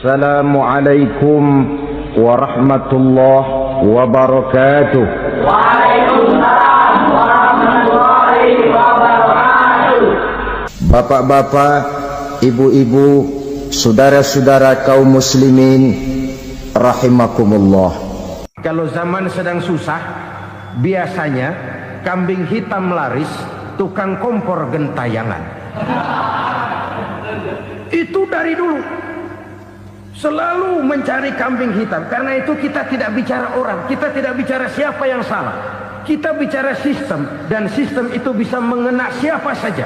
Assalamualaikum warahmatullahi wabarakatuh. Waalaikumsalam warahmatullahi wabarakatuh. Bapak-bapak, ibu-ibu, saudara-saudara kaum muslimin rahimakumullah. Kalau zaman sedang susah, biasanya kambing hitam laris, tukang kompor gentayangan. Itu dari dulu selalu mencari kambing hitam. Karena itu kita tidak bicara orang, kita tidak bicara siapa yang salah, kita bicara sistem. Dan sistem itu bisa mengena siapa saja.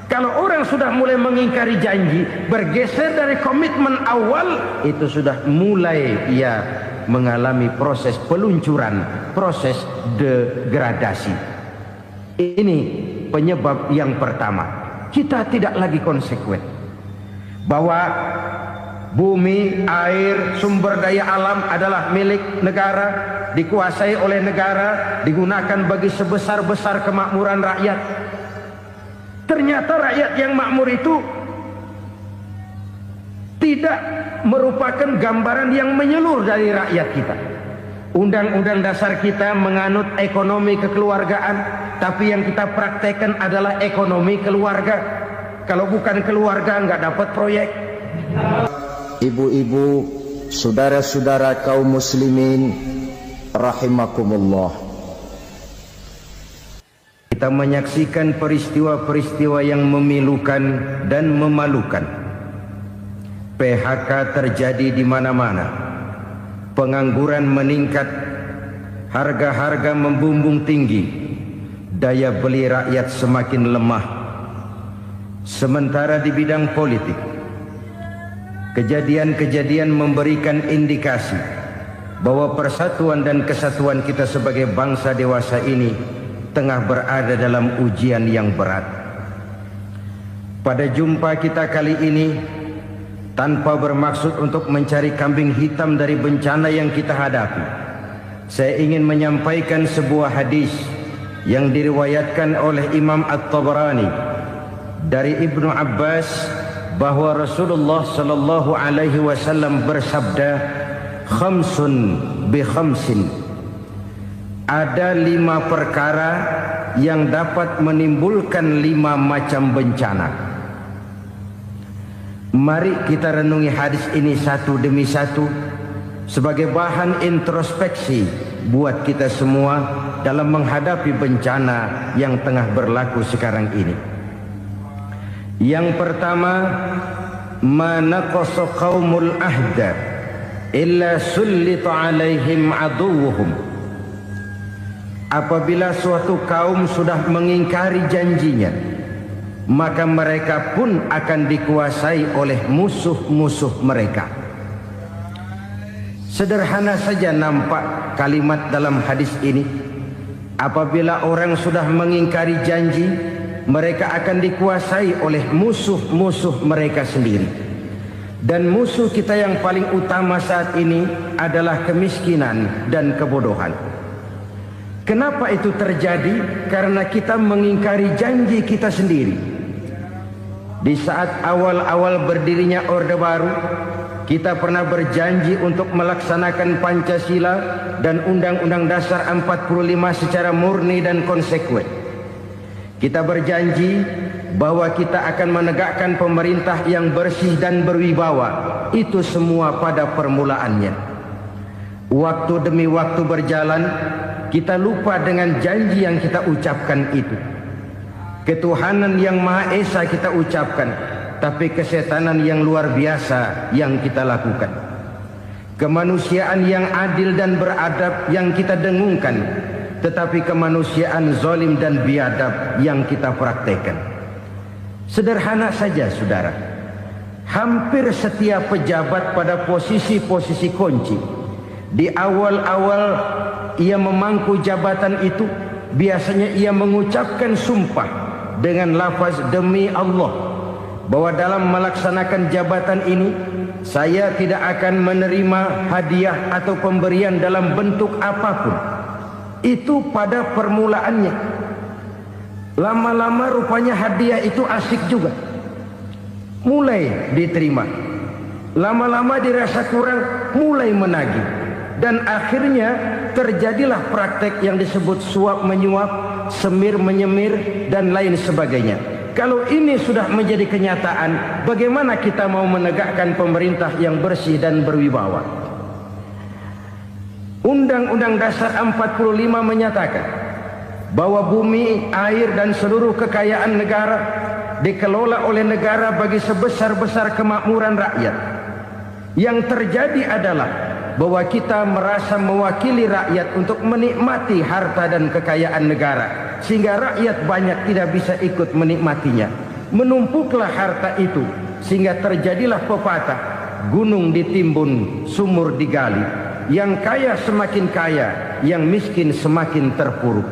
Kalau orang sudah mulai mengingkari janji, bergeser dari komitmen awal, itu sudah mulai ia mengalami proses peluncuran, proses degradasi. Ini penyebab yang pertama. Kita tidak lagi konsekuen bahwa bumi, air, sumber daya alam adalah milik negara, dikuasai oleh negara, digunakan bagi sebesar-besar kemakmuran rakyat. Ternyata rakyat yang makmur itu tidak merupakan gambaran yang menyeluruh dari rakyat kita. Undang-undang dasar kita menganut ekonomi kekeluargaan, tapi yang kita praktekkan adalah ekonomi keluarga. Kalau bukan keluarga nggak dapat proyek. Ibu-ibu, saudara-saudara kaum muslimin rahimakumullah. Kita menyaksikan peristiwa-peristiwa yang memilukan dan memalukan. PHK terjadi di mana-mana. Pengangguran meningkat, harga-harga membumbung tinggi, daya beli rakyat semakin lemah. Sementara di bidang politik, kejadian-kejadian memberikan indikasi bahwa persatuan dan kesatuan kita sebagai bangsa dewasa ini tengah berada dalam ujian yang berat. Pada jumpa kita kali ini, tanpa bermaksud untuk mencari kambing hitam dari bencana yang kita hadapi, saya ingin menyampaikan sebuah hadis yang diriwayatkan oleh Imam At-Tabarani dari Ibnu Abbas, bahwa Rasulullah sallallahu alaihi wasallam bersabda, khamsun bi khamsin, ada 5 perkara yang dapat menimbulkan 5 macam bencana. Mari kita renungi hadis ini satu demi satu sebagai bahan introspeksi buat kita semua dalam menghadapi bencana yang tengah berlaku sekarang ini. Yang pertama, ma naqasa qaumul ahda illa sullita alaihim aduwwuhum. Apabila suatu kaum sudah mengingkari janjinya, maka mereka pun akan dikuasai oleh musuh-musuh mereka. Sederhana saja nampak kalimat dalam hadis ini. Apabila orang sudah mengingkari janji, mereka akan dikuasai oleh musuh-musuh mereka sendiri. Dan musuh kita yang paling utama saat ini adalah kemiskinan dan kebodohan. Kenapa itu terjadi? Karena kita mengingkari janji kita sendiri. Di saat awal-awal berdirinya Orde Baru, kita pernah berjanji untuk melaksanakan Pancasila dan Undang-Undang Dasar 45 secara murni dan konsekuen. Kita berjanji bahwa kita akan menegakkan pemerintah yang bersih dan berwibawa. Itu semua pada permulaannya. Waktu demi waktu berjalan, kita lupa dengan janji yang kita ucapkan itu. Ketuhanan yang Maha Esa kita ucapkan, tapi kesetanan yang luar biasa yang kita lakukan. Kemanusiaan yang adil dan beradab yang kita dengungkan, tetapi kemanusiaan zalim dan biadab yang kita praktekkan. Sederhana saja saudara, hampir setiap pejabat pada posisi-posisi kunci, di awal-awal ia memangku jabatan itu, biasanya ia mengucapkan sumpah dengan lafaz demi Allah, bahwa dalam melaksanakan jabatan ini saya tidak akan menerima hadiah atau pemberian dalam bentuk apapun. Itu pada permulaannya. Lama-lama rupanya hadiah itu asik juga, mulai diterima. Lama-lama dirasa kurang, mulai menagih. Dan akhirnya terjadilah praktek yang disebut suap menyuap, semir menyemir, dan lain sebagainya. Kalau ini sudah menjadi kenyataan, bagaimana kita mau menegakkan pemerintah yang bersih dan berwibawa? Undang-Undang Dasar 45 menyatakan bahwa bumi, air, dan seluruh kekayaan negara dikelola oleh negara bagi sebesar-besar kemakmuran rakyat. Yang terjadi adalah bahwa kita merasa mewakili rakyat untuk menikmati harta dan kekayaan negara, sehingga rakyat banyak tidak bisa ikut menikmatinya. Menumpuklah harta itu sehingga terjadilah pepatah, gunung ditimbun, sumur digali. Yang kaya semakin kaya, yang miskin semakin terpuruk.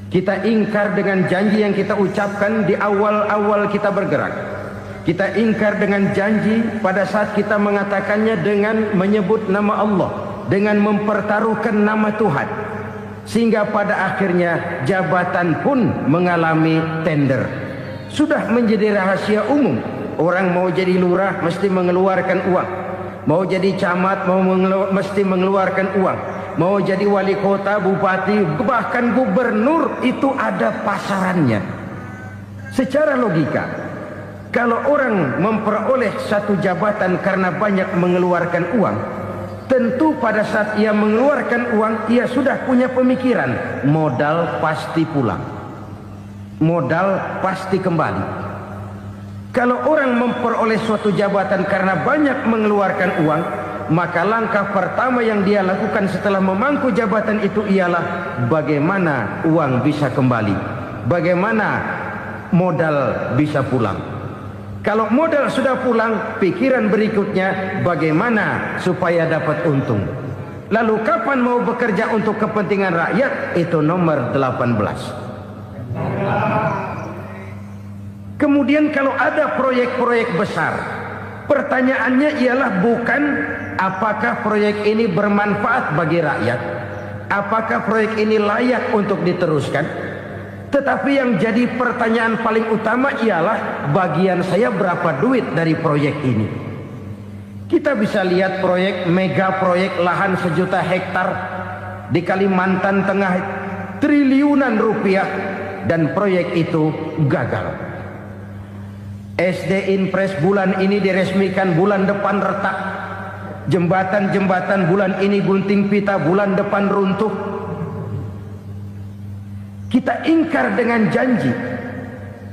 Kita ingkar dengan janji yang kita ucapkan di awal-awal kita bergerak. Kita ingkar dengan janji pada saat kita mengatakannya dengan menyebut nama Allah, dengan mempertaruhkan nama Tuhan. Sehingga pada akhirnya jabatan pun mengalami tender. Sudah menjadi rahasia umum, orang mau jadi lurah mesti mengeluarkan uang, mau jadi camat mesti mengeluarkan uang, mau jadi wali kota, bupati, bahkan gubernur, itu ada pasarannya. Secara logika, kalau orang memperoleh satu jabatan karena banyak mengeluarkan uang, tentu pada saat ia mengeluarkan uang, ia sudah punya pemikiran, modal pasti pulang, modal pasti kembali. Kalau orang memperoleh suatu jabatan karena banyak mengeluarkan uang, maka langkah pertama yang dia lakukan setelah memangku jabatan itu ialah bagaimana uang bisa kembali, bagaimana modal bisa pulang. Kalau modal sudah pulang, pikiran berikutnya bagaimana supaya dapat untung. Lalu kapan mau bekerja untuk kepentingan rakyat? Itu nomor 18. Kemudian kalau ada proyek-proyek besar, pertanyaannya ialah bukan apakah proyek ini bermanfaat bagi rakyat, apakah proyek ini layak untuk diteruskan, tetapi yang jadi pertanyaan paling utama ialah bagian saya berapa duit dari proyek ini. Kita bisa lihat proyek, mega proyek lahan 1 juta hektar di Kalimantan Tengah, triliunan rupiah, dan proyek itu gagal. SD Impres bulan ini diresmikan, bulan depan retak. Jembatan-jembatan bulan ini gunting pita, bulan depan runtuh. Kita ingkar dengan janji.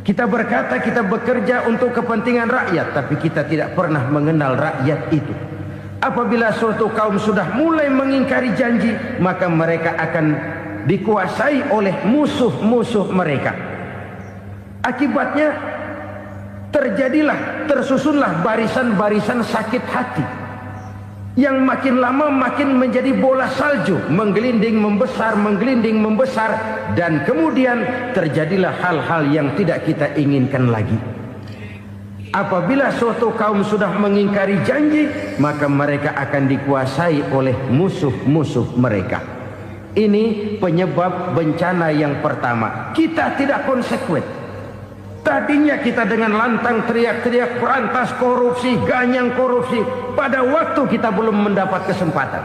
Kita berkata kita bekerja untuk kepentingan rakyat, tapi kita tidak pernah mengenal rakyat itu. Apabila suatu kaum sudah mulai mengingkari janji, maka mereka akan dikuasai oleh musuh-musuh mereka. Akibatnya tersusunlah barisan-barisan sakit hati yang makin lama makin menjadi bola salju, menggelinding membesar, dan kemudian terjadilah hal-hal yang tidak kita inginkan lagi. Apabila suatu kaum sudah mengingkari janji, maka mereka akan dikuasai oleh musuh-musuh mereka. Ini penyebab bencana yang pertama. Kita tidak konsekuen. Tadinya kita dengan lantang teriak-teriak berantas korupsi, ganyang korupsi. Pada waktu kita belum mendapat kesempatan.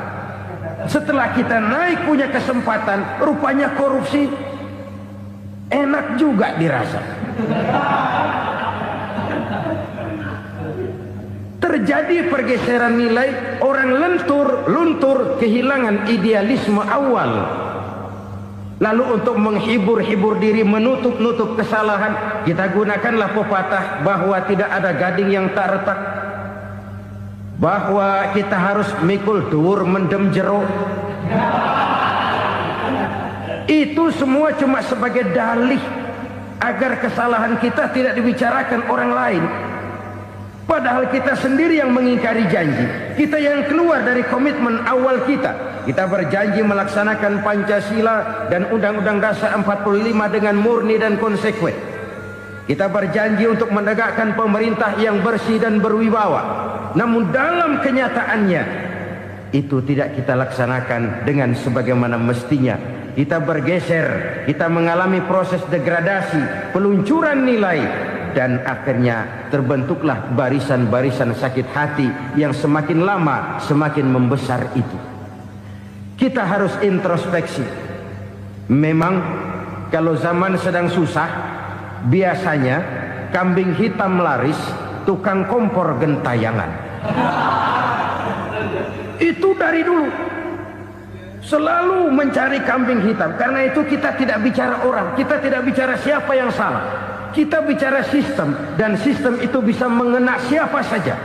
Setelah kita naik punya kesempatan, rupanya korupsi enak juga dirasa. Terjadi pergeseran nilai, orang luntur, kehilangan idealisme awal. Lalu untuk menghibur diri, menutup kesalahan, kita gunakanlah pepatah bahwa tidak ada gading yang tak retak, bahwa kita harus mikul dhuwur mendem jero. Itu semua cuma sebagai dalih agar kesalahan kita tidak dibicarakan orang lain. Padahal kita sendiri yang mengingkari janji. Kita yang keluar dari komitmen awal kita. Kita berjanji melaksanakan Pancasila dan Undang-Undang Dasar 45 dengan murni dan konsekuen. Kita berjanji untuk menegakkan pemerintah yang bersih dan berwibawa. Namun dalam kenyataannya itu tidak kita laksanakan dengan sebagaimana mestinya. Kita bergeser, kita mengalami proses degradasi, peluncuran nilai, dan akhirnya terbentuklah barisan-barisan sakit hati yang semakin lama semakin membesar itu. Kita harus introspeksi. Memang kalau zaman sedang susah, biasanya kambing hitam laris, tukang kompor gentayangan. Itu dari dulu selalu mencari kambing hitam. Karena itu kita tidak bicara orang, kita tidak bicara siapa yang salah, kita bicara sistem, dan sistem itu bisa mengena siapa saja.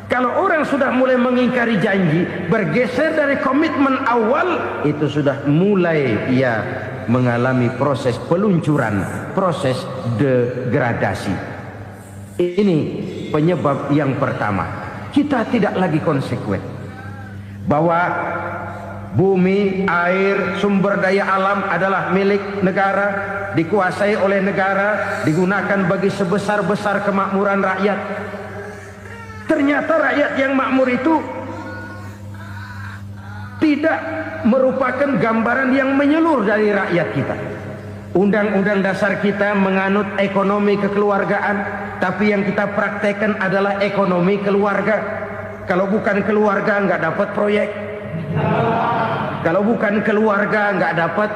Kalau orang sudah mulai mengingkari janji, bergeser dari komitmen awal, itu sudah mulai ia mengalami proses peluncuran, proses degradasi. Ini penyebab yang pertama. Kita tidak lagi konsekuen bahwa bumi, air, sumber daya alam adalah milik negara, dikuasai oleh negara, digunakan bagi sebesar-besar kemakmuran rakyat. Ternyata rakyat yang makmur itu tidak merupakan gambaran yang menyeluruh dari rakyat kita. Undang-undang dasar kita menganut ekonomi kekeluargaan, tapi yang kita praktekkan adalah ekonomi keluarga. Kalau bukan keluarga nggak dapat proyek. Kalau bukan keluarga nggak dapat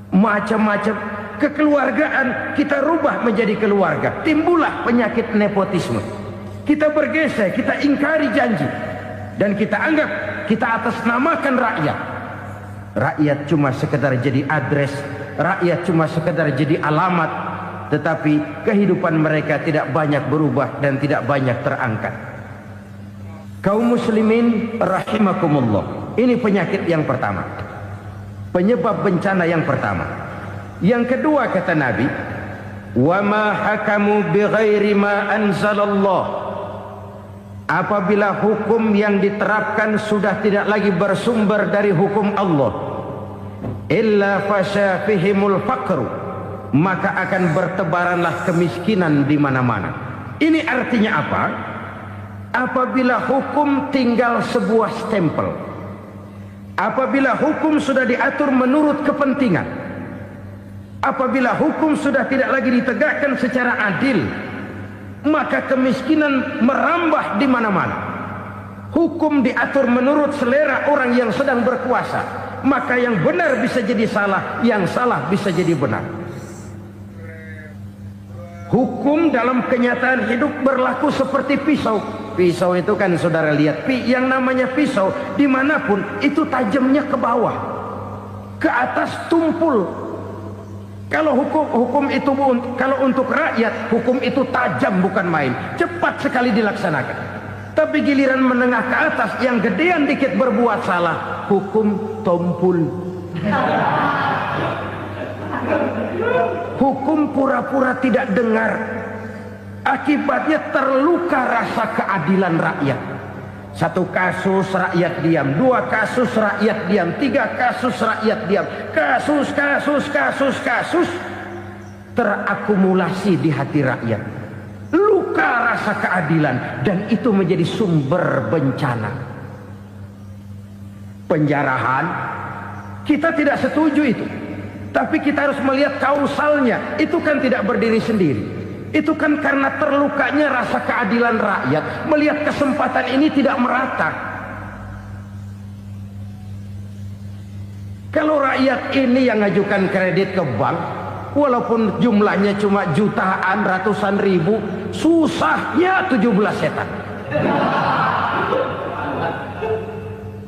macam-macam. Kekeluargaan kita rubah menjadi keluarga. Timbullah penyakit nepotisme. Kita bergeser, kita ingkari janji, dan kita anggap kita atasnamakan rakyat. Rakyat cuma sekedar jadi address, rakyat cuma sekedar jadi alamat, tetapi kehidupan mereka tidak banyak berubah dan tidak banyak terangkat. Kaum muslimin rahimakumullah, ini penyakit yang pertama, penyebab bencana yang pertama. Yang kedua kata Nabi, wa ma hakamu bighairi ma anzalallah. Apabila hukum yang diterapkan sudah tidak lagi bersumber dari hukum Allah, illa fasya fihimul faqru, maka akan bertebaranlah kemiskinan di mana-mana. Ini artinya apa? Apabila hukum tinggal sebuah stempel, apabila hukum sudah diatur menurut kepentingan, apabila hukum sudah tidak lagi ditegakkan secara adil, maka kemiskinan merambah di mana-mana. Hukum diatur menurut selera orang yang sedang berkuasa, maka yang benar bisa jadi salah, yang salah bisa jadi benar. Hukum dalam kenyataan hidup berlaku seperti pisau. Pisau itu kan saudara lihat, yang namanya pisau dimanapun itu tajamnya ke bawah, ke atas tumpul. Kalau hukum itu, kalau untuk rakyat, hukum itu tajam bukan main, cepat sekali dilaksanakan. Tapi giliran menengah ke atas, yang gedean dikit berbuat salah, hukum tumpul. Hukum pura-pura tidak dengar. Akibatnya terluka rasa keadilan rakyat. Satu kasus rakyat diam, dua kasus rakyat diam, tiga kasus rakyat diam. Kasus terakumulasi di hati rakyat. Luka rasa keadilan, dan itu menjadi sumber bencana. Penjarahan, kita tidak setuju itu. Tapi kita harus melihat kausalnya. Itu kan tidak berdiri sendiri. Itu kan karena terlukanya rasa keadilan rakyat, melihat kesempatan ini tidak merata. Kalau rakyat ini yang ngajukan kredit ke bank, walaupun jumlahnya cuma jutaan, ratusan ribu, susahnya 17 setan.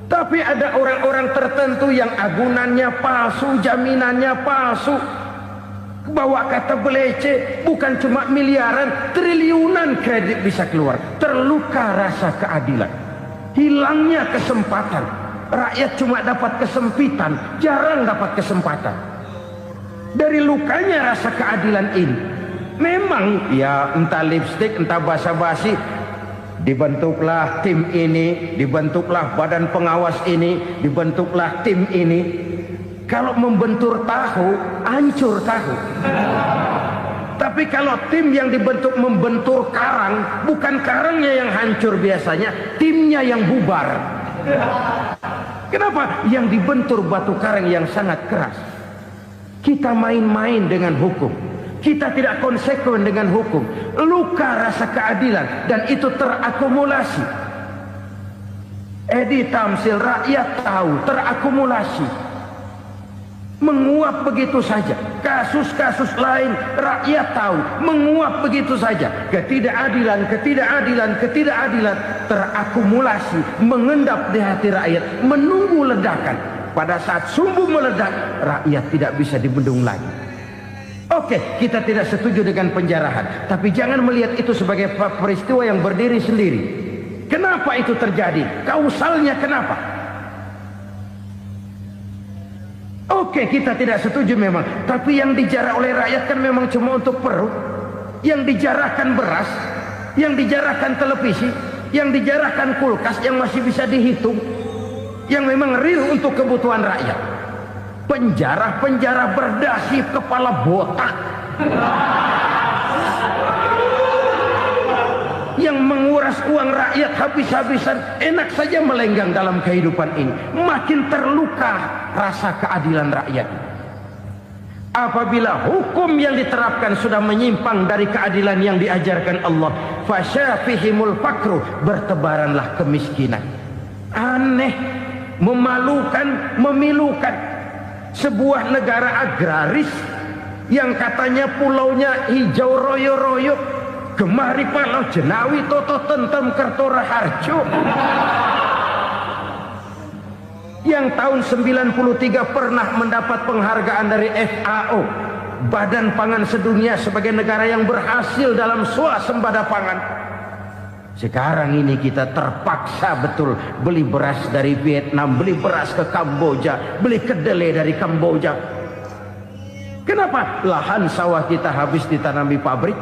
Tapi ada orang-orang tertentu yang agunannya palsu, jaminannya palsu, bawa kata belece, bukan cuma miliaran, triliunan kredit bisa keluar. Terluka rasa keadilan, hilangnya kesempatan. Rakyat cuma dapat kesempitan, jarang dapat kesempatan. Dari lukanya rasa keadilan ini, memang ya entah lipstik, entah basa-basi, dibentuklah tim ini, dibentuklah badan pengawas ini, dibentuklah tim ini. Kalau membentur tahu, hancur tahu. Tapi kalau tim yang dibentuk membentur karang, bukan karangnya yang hancur biasanya, timnya yang bubar. Kenapa? Yang dibentur batu karang yang sangat keras. Kita main-main dengan hukum. Kita tidak konsekuen dengan hukum. Luka rasa keadilan dan itu terakumulasi. Edi Tamsil, rakyat tahu, terakumulasi. Menguap begitu saja. Kasus-kasus lain rakyat tahu, menguap begitu saja. Ketidakadilan terakumulasi, mengendap di hati rakyat, menunggu ledakan. Pada saat sumbu meledak, rakyat tidak bisa dibendung lagi. Oke, kita tidak setuju dengan penjarahan, tapi jangan melihat itu sebagai peristiwa yang berdiri sendiri. Kenapa itu terjadi? Kausalnya kenapa? Oke, kita tidak setuju memang, tapi yang dijarah oleh rakyat kan memang cuma untuk perut. Yang dijarahkan beras, yang dijarahkan televisi, yang dijarahkan kulkas yang masih bisa dihitung, yang memang real untuk kebutuhan rakyat. Penjara berdasi kepala botak yang menguras uang rakyat habis-habisan, enak saja melenggang dalam kehidupan ini. Makin terluka rasa keadilan rakyat. Apabila hukum yang diterapkan sudah menyimpang dari keadilan yang diajarkan Allah, fasyafihimul fakru, bertebaranlah kemiskinan. Aneh, memalukan, memilukan. Sebuah negara agraris yang katanya pulaunya hijau royo-royo, gemari palau jenawi toto tentem kertora harjo, yang tahun 93 pernah mendapat penghargaan dari FAO, Badan Pangan Sedunia, sebagai negara yang berhasil dalam swasembada pangan. Sekarang ini kita terpaksa betul beli beras dari Vietnam, beli beras ke Kamboja, beli kedelai dari Kamboja. Kenapa? Lahan sawah kita habis ditanami pabrik.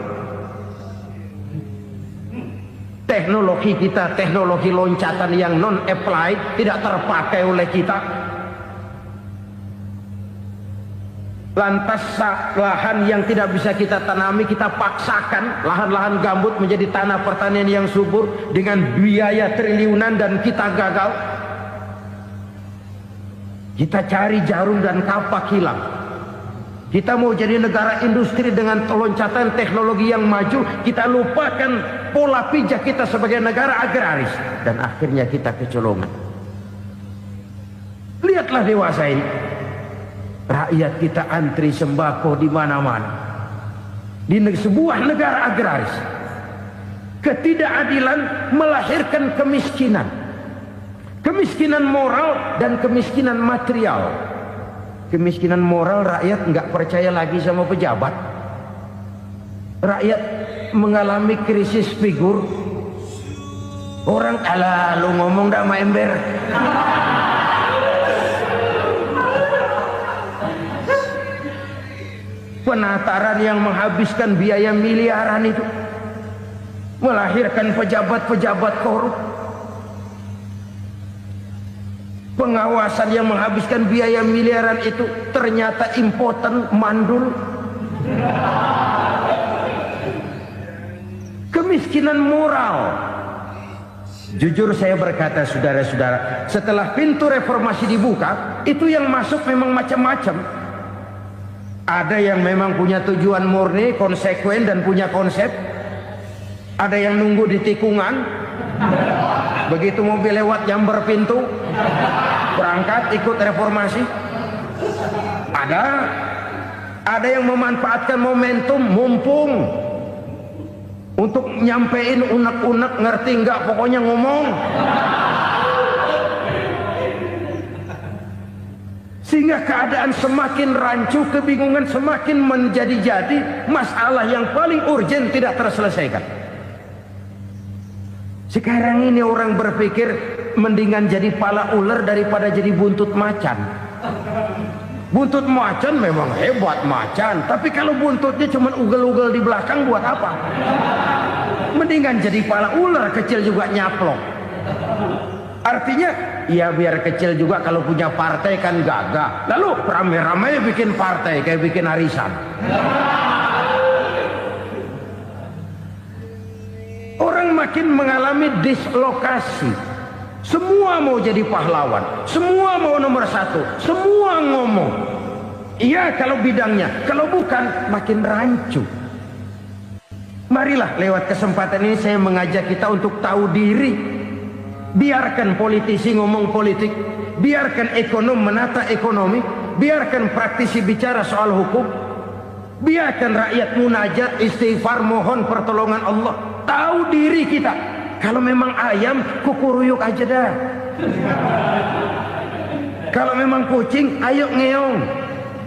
Teknologi kita, teknologi loncatan yang non-applied, tidak terpakai oleh kita. Lantas lahan yang tidak bisa kita tanami, kita paksakan lahan-lahan gambut menjadi tanah pertanian yang subur dengan biaya triliunan, dan kita gagal. Kita cari jarum dan kapak hilang. Kita mau jadi negara industri dengan loncatan teknologi yang maju, kita lupakan pola pijak kita sebagai negara agraris, dan akhirnya kita kecolongan. Lihatlah dewasa ini. Rakyat kita antri sembako di mana-mana. Di sebuah negara agraris. Ketidakadilan melahirkan kemiskinan. Kemiskinan moral dan kemiskinan material. Kemiskinan moral, rakyat nggak percaya lagi sama pejabat. Rakyat mengalami krisis figur. Orang, alah lu ngomong dah sama ember. Penataran yang menghabiskan biaya miliaran itu melahirkan pejabat-pejabat korup. Pengawasan yang menghabiskan biaya miliaran itu ternyata impoten, mandul. Kemiskinan moral. Jujur saya berkata, saudara-saudara, setelah pintu reformasi dibuka, itu yang masuk memang macam-macam. Ada yang memang punya tujuan murni, konsekuen dan punya konsep. Ada yang nunggu di tikungan. Begitu mobil lewat nyamber pintu, berangkat ikut reformasi. Ada yang memanfaatkan momentum, mumpung, untuk nyampein unek-unek, ngerti nggak, pokoknya ngomong. Sehingga keadaan semakin rancu, kebingungan semakin menjadi-jadi, masalah yang paling urgen tidak terselesaikan. Sekarang ini orang berpikir mendingan jadi pala ular daripada jadi buntut macan. Buntut macan memang hebat macan, tapi kalau buntutnya cuma ugel-ugel di belakang buat apa? Mendingan jadi pala ular, kecil juga nyaplok. Artinya, ya biar kecil juga kalau punya partai kan gagah. Lalu rame-rame bikin partai kayak bikin arisan. Orang makin mengalami dislokasi. Semua mau jadi pahlawan, semua mau nomor satu, semua ngomong. Iya kalau bidangnya, kalau bukan makin rancu. Marilah lewat kesempatan ini saya mengajak kita untuk tahu diri. Biarkan politisi ngomong politik, biarkan ekonom menata ekonomi, biarkan praktisi bicara soal hukum, biarkan rakyat munajat, istighfar, mohon pertolongan Allah. Tahu diri kita. Kalau memang ayam, kukuruyuk aja dah. Kalau memang kucing, ayo ngeong.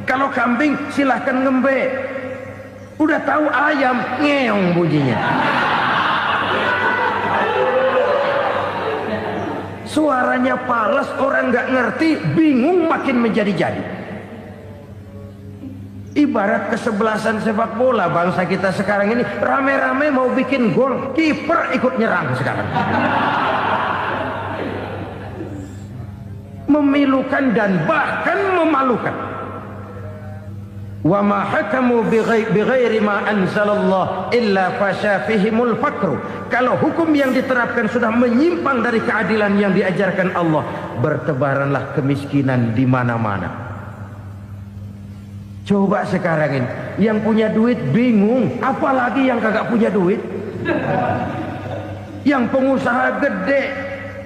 Kalau kambing, silahkan ngembe. Udah tahu ayam, ngeong bunyinya. Suaranya palas, orang nggak ngerti, bingung, makin menjadi-jadi. Ibarat kesebelasan sepak bola bangsa kita sekarang ini, rame-rame mau bikin gol, kiper ikut nyerang sekarang. Memilukan dan bahkan memalukan. Wa ma hakamu bighairi ma anzalallah illa fasha fihimul fakru. Kalau hukum yang diterapkan sudah menyimpang dari keadilan yang diajarkan Allah, bertebaranlah kemiskinan di mana-mana. Coba sekarang ini yang punya duit bingung, apalagi yang kagak punya duit. Yang pengusaha gede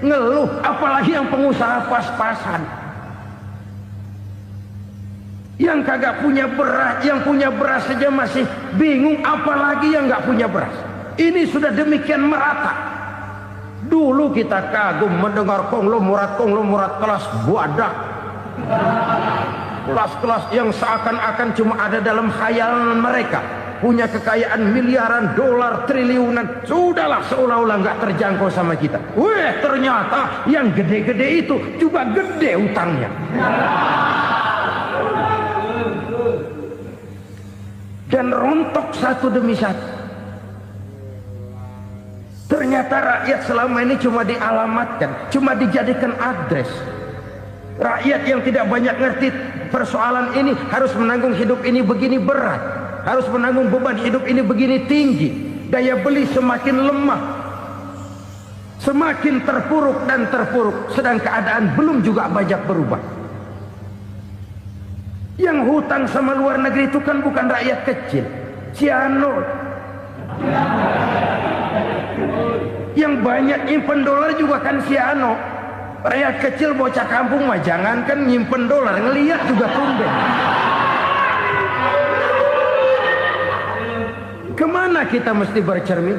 ngeluh, apalagi yang pengusaha pas-pasan. Yang kagak punya beras, yang punya beras saja masih bingung, apalagi yang nggak punya beras. Ini sudah demikian merata. Dulu kita kagum mendengar konglomerat kelas buadak, kelas-kelas yang seakan-akan cuma ada dalam khayalan mereka, punya kekayaan miliaran dolar, triliunan. Sudahlah, seolah-olah nggak terjangkau sama kita. Weh, ternyata yang gede-gede itu juga gede utangnya. Dan rontok satu demi satu. Ternyata rakyat selama ini cuma dialamatkan, cuma dijadikan adres. Rakyat yang tidak banyak ngerti persoalan ini harus menanggung hidup ini begini berat, harus menanggung beban hidup ini begini tinggi. Daya beli semakin lemah, semakin terpuruk dan terpuruk, sedang keadaan belum juga banyak berubah. Yang hutang sama luar negeri itu kan bukan rakyat kecil, Ciano. Yang banyak nyimpen dolar juga kan Ciano. Rakyat kecil bocah kampung mah jangankan nyimpen dolar, ngelihat juga tumben. Kemana kita mesti bercermin?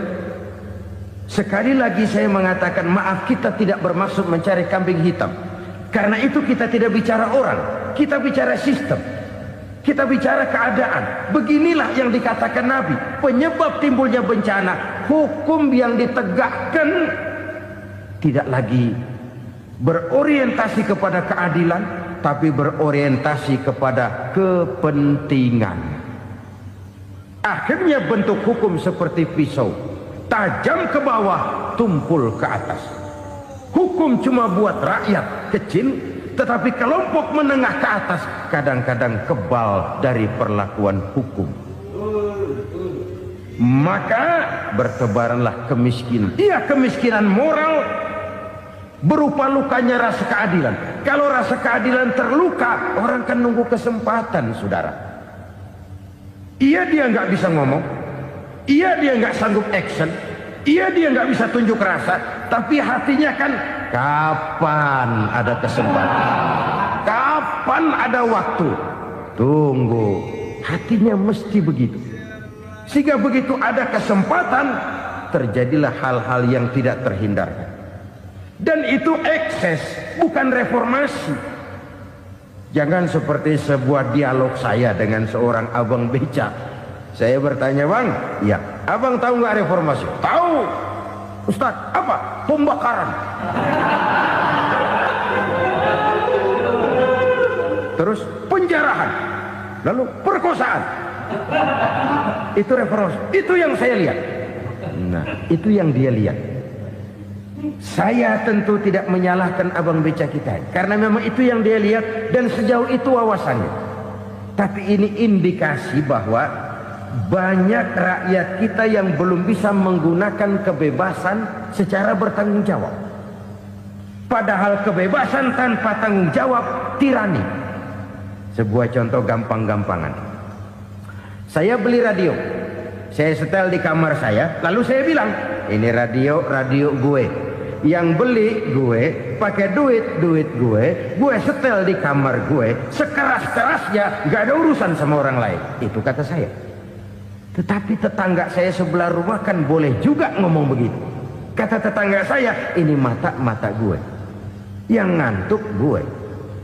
Sekali lagi saya mengatakan maaf, kita tidak bermaksud mencari kambing hitam. Karena itu kita tidak bicara orang, kita bicara sistem, kita bicara keadaan. Beginilah yang dikatakan Nabi, penyebab timbulnya bencana, hukum yang ditegakkan tidak lagi berorientasi kepada keadilan, tapi berorientasi kepada kepentingan. Akhirnya bentuk hukum seperti pisau, tajam ke bawah, tumpul ke atas. Hukum cuma buat rakyat kecil, tetapi kelompok menengah ke atas kadang-kadang kebal dari perlakuan hukum. Maka bertebaranlah kemiskinan. Iya, kemiskinan moral berupa lukanya rasa keadilan. Kalau rasa keadilan terluka, orang kan nunggu kesempatan, saudara. Iya, dia nggak bisa ngomong. Iya, dia nggak sanggup action. Iya, dia nggak bisa tunjuk rasa, tapi hatinya kan kapan ada kesempatan, kapan ada waktu, tunggu. Hatinya mesti begitu. Sehingga begitu ada kesempatan, terjadilah hal-hal yang tidak terhindarkan. Dan itu ekses, bukan reformasi. Jangan seperti sebuah dialog saya dengan seorang abang beca. Saya bertanya, bang, ya, abang tahu nggak reformasi? Tahu, Ustaz. Apa? Pembakaran. Terus penjarahan, lalu perkosaan. Itu reformasi. Itu yang saya lihat. Nah, itu yang dia lihat. Saya tentu tidak menyalahkan abang beca kita, karena memang itu yang dia lihat dan sejauh itu wawasannya. Tapi ini indikasi bahwa banyak rakyat kita yang belum bisa menggunakan kebebasan secara bertanggung jawab. Padahal kebebasan tanpa tanggung jawab tirani. Sebuah contoh gampang-gampangan. Saya beli radio, saya setel di kamar saya, lalu saya bilang, ini radio gue. Yang beli gue, pakai duit gue setel di kamar gue, sekeras-kerasnya, gak ada urusan sama orang lain. Itu kata saya. Tetapi tetangga saya sebelah rumah kan boleh juga ngomong begitu. Kata tetangga saya, ini mata gue, yang ngantuk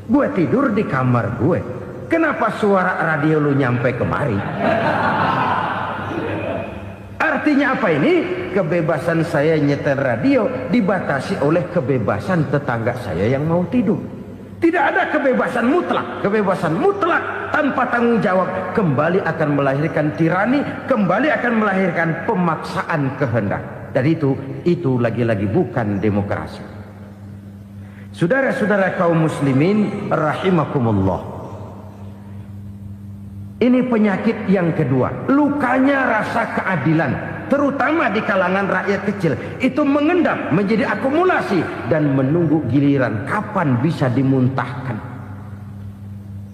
gue tidur di kamar gue. Kenapa suara radio lu nyampe kemari? Artinya apa ini? Kebebasan saya nyetel radio dibatasi oleh kebebasan tetangga saya yang mau tidur. Tidak ada kebebasan mutlak. Kebebasan mutlak tanpa tanggung jawab kembali akan melahirkan tirani, kembali akan melahirkan pemaksaan kehendak. Dan itu lagi-lagi bukan demokrasi. Saudara-saudara kaum muslimin rahimakumullah. Ini penyakit yang kedua, lukanya rasa keadilan, terutama di kalangan rakyat kecil. Itu mengendap menjadi akumulasi dan menunggu giliran kapan bisa dimuntahkan.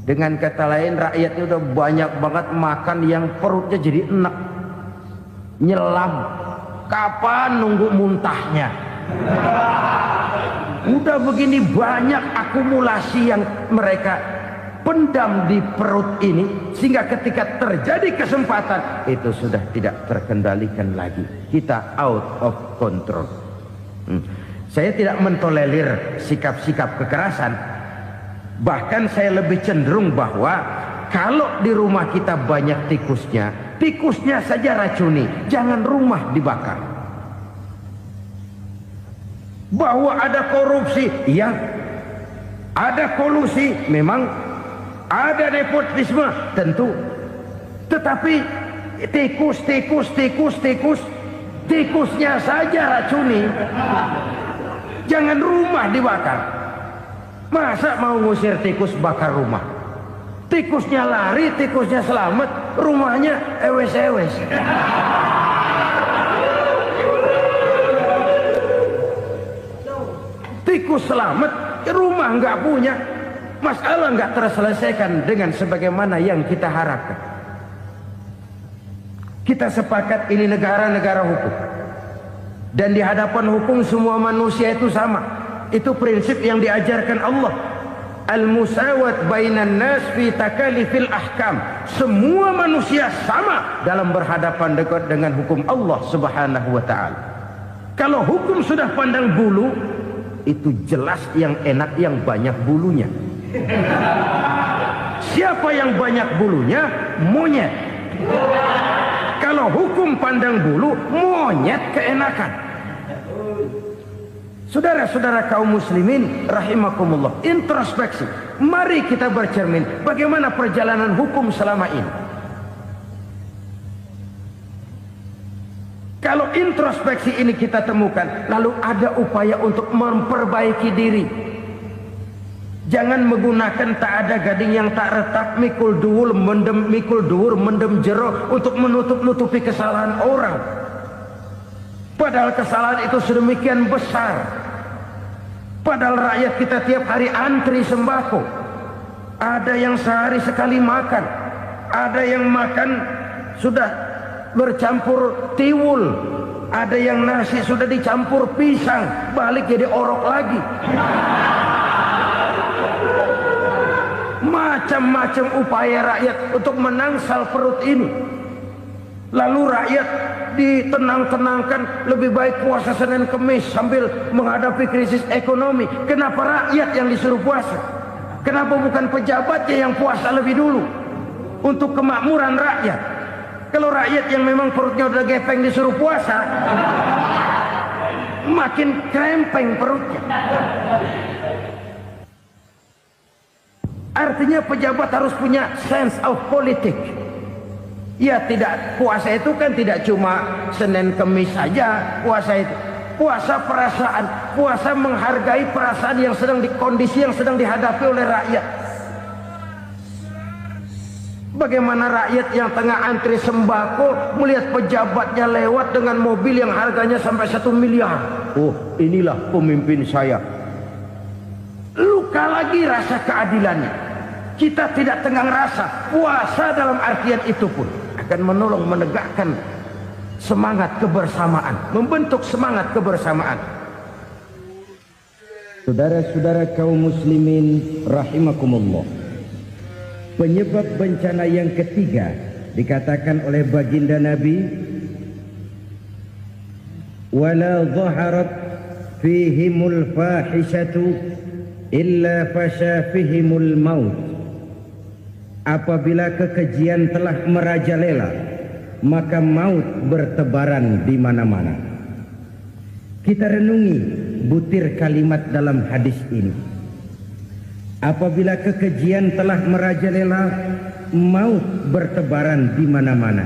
Dengan kata lain, rakyatnya udah banyak banget makan yang perutnya jadi enek, nyelam. Kapan nunggu muntahnya? Udah begini banyak akumulasi yang mereka pendam di perut ini, sehingga ketika terjadi kesempatan itu sudah tidak terkendalikan lagi. Kita out of control. Saya tidak mentolerir sikap-sikap kekerasan. Bahkan saya lebih cenderung bahwa kalau di rumah kita banyak tikusnya saja racuni, jangan rumah dibakar. Bahwa ada korupsi, ya, ada kolusi, memang ada nepotisme, tentu. Tetapi tikusnya saja racuni, jangan rumah dibakar. Masa mau ngusir tikus bakar rumah? Tikusnya lari, tikusnya selamat, rumahnya ewes-ewes. Tikus selamat, rumah nggak punya. Masalah nggak terselesaikan dengan sebagaimana yang kita harapkan. Kita sepakat ini negara hukum, dan di hadapan hukum semua manusia itu sama. Itu prinsip yang diajarkan Allah. Al-musawat bainan nas fi takalifil ahkam. Semua manusia sama dalam berhadapan dekat dengan hukum Allah Subhanahu wa taala. Kalau hukum sudah pandang bulu, itu jelas yang enak yang banyak bulunya. Siapa yang banyak bulunya? Monyet. Kalau hukum pandang bulu, monyet keenakan. Saudara-saudara kaum muslimin rahimakumullah, introspeksi. Mari kita bercermin bagaimana perjalanan hukum selama ini. Kalau introspeksi ini kita temukan, lalu ada upaya untuk memperbaiki diri. Jangan menggunakan tak ada gading yang tak retak, mikul duwur mendem jero untuk menutup-nutupi kesalahan orang. Padahal kesalahan itu sedemikian besar. Padahal rakyat kita tiap hari antri sembako. Ada yang sehari sekali makan, ada yang makan sudah bercampur tiwul, ada yang nasi sudah dicampur pisang, balik jadi orok lagi. Macam-macam upaya rakyat untuk menangsal perut ini. Lalu rakyat ditenang-tenangkan, lebih baik puasa Senin Kemis sambil menghadapi krisis ekonomi. Kenapa rakyat yang disuruh puasa? Kenapa bukan pejabatnya yang puasa lebih dulu untuk kemakmuran rakyat? Kalau rakyat yang memang perutnya udah gepeng disuruh puasa, makin krempeng perutnya. Artinya pejabat harus punya sense of politik. Ya, tidak, puasa itu kan tidak cuma Senin Kemis saja. Puasa itu puasa perasaan, puasa menghargai perasaan yang sedang kondisi yang sedang dihadapi oleh rakyat. Bagaimana rakyat yang tengah antri sembako melihat pejabatnya lewat dengan mobil yang harganya sampai 1 miliar. Oh, inilah pemimpin saya. Luka lagi rasa keadilannya. Kita tidak tenggang rasa. Puasa dalam artian itu pun akan menolong menegakkan semangat kebersamaan, membentuk semangat kebersamaan. Saudara-saudara kaum muslimin rahimakumullah, penyebab bencana yang ketiga dikatakan oleh baginda Nabi, wala dhaharat fihimul fahishatu illa fasha fihimul maut. Apabila kekejian telah merajalela, maka maut bertebaran di mana-mana. Kita renungi butir kalimat dalam hadis ini. Apabila kekejian telah merajalela, maut bertebaran di mana-mana.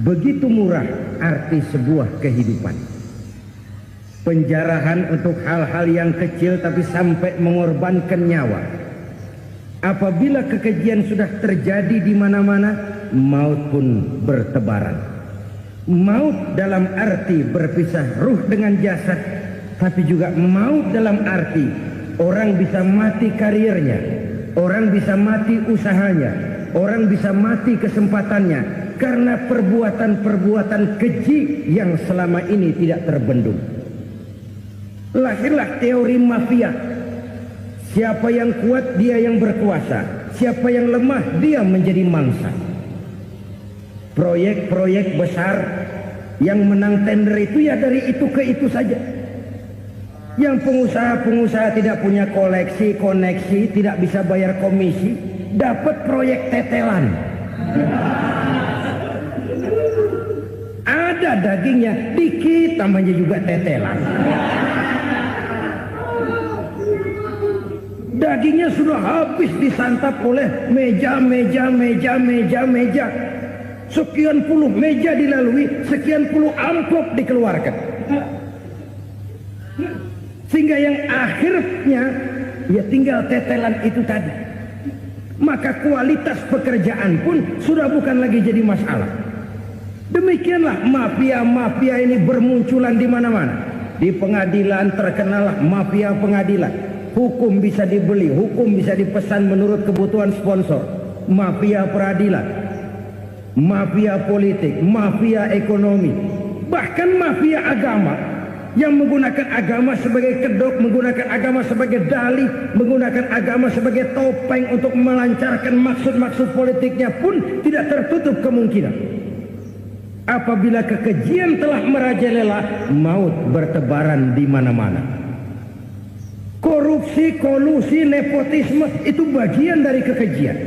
Begitu murah arti sebuah kehidupan. Penjarahan untuk hal-hal yang kecil tapi sampai mengorbankan nyawa. Apabila kekejian sudah terjadi di mana-mana, maut pun bertebaran. Maut dalam arti berpisah ruh dengan jasad, tapi juga maut dalam arti orang bisa mati karirnya, orang bisa mati usahanya, orang bisa mati kesempatannya karena perbuatan-perbuatan keji yang selama ini tidak terbendung. Lahirlah teori mafia. Siapa yang kuat dia yang berkuasa, siapa yang lemah dia menjadi mangsa. Proyek-proyek besar yang menang tender itu ya dari itu ke itu saja. Yang pengusaha-pengusaha tidak punya koleksi, koneksi, tidak bisa bayar komisi, dapat proyek tetelan. Ada dagingnya, dikit namanya juga tetelan. Dagingnya sudah habis disantap oleh meja. Sekian puluh meja dilalui, sekian puluh amplop dikeluarkan. Sehingga yang akhirnya ya tinggal tetelan itu tadi. Maka kualitas pekerjaan pun sudah bukan lagi jadi masalah. Demikianlah mafia-mafia ini bermunculan di mana-mana. Di pengadilan terkenallah mafia pengadilan. Hukum bisa dibeli, hukum bisa dipesan menurut kebutuhan sponsor. Mafia peradilan, mafia politik, mafia ekonomi, bahkan mafia agama yang menggunakan agama sebagai kedok, menggunakan agama sebagai dalih, menggunakan agama sebagai topeng untuk melancarkan maksud-maksud politiknya pun tidak tertutup kemungkinan. Apabila kekejian telah merajalela, maut bertebaran di mana-mana. Korupsi, kolusi, nepotisme itu bagian dari kekejian.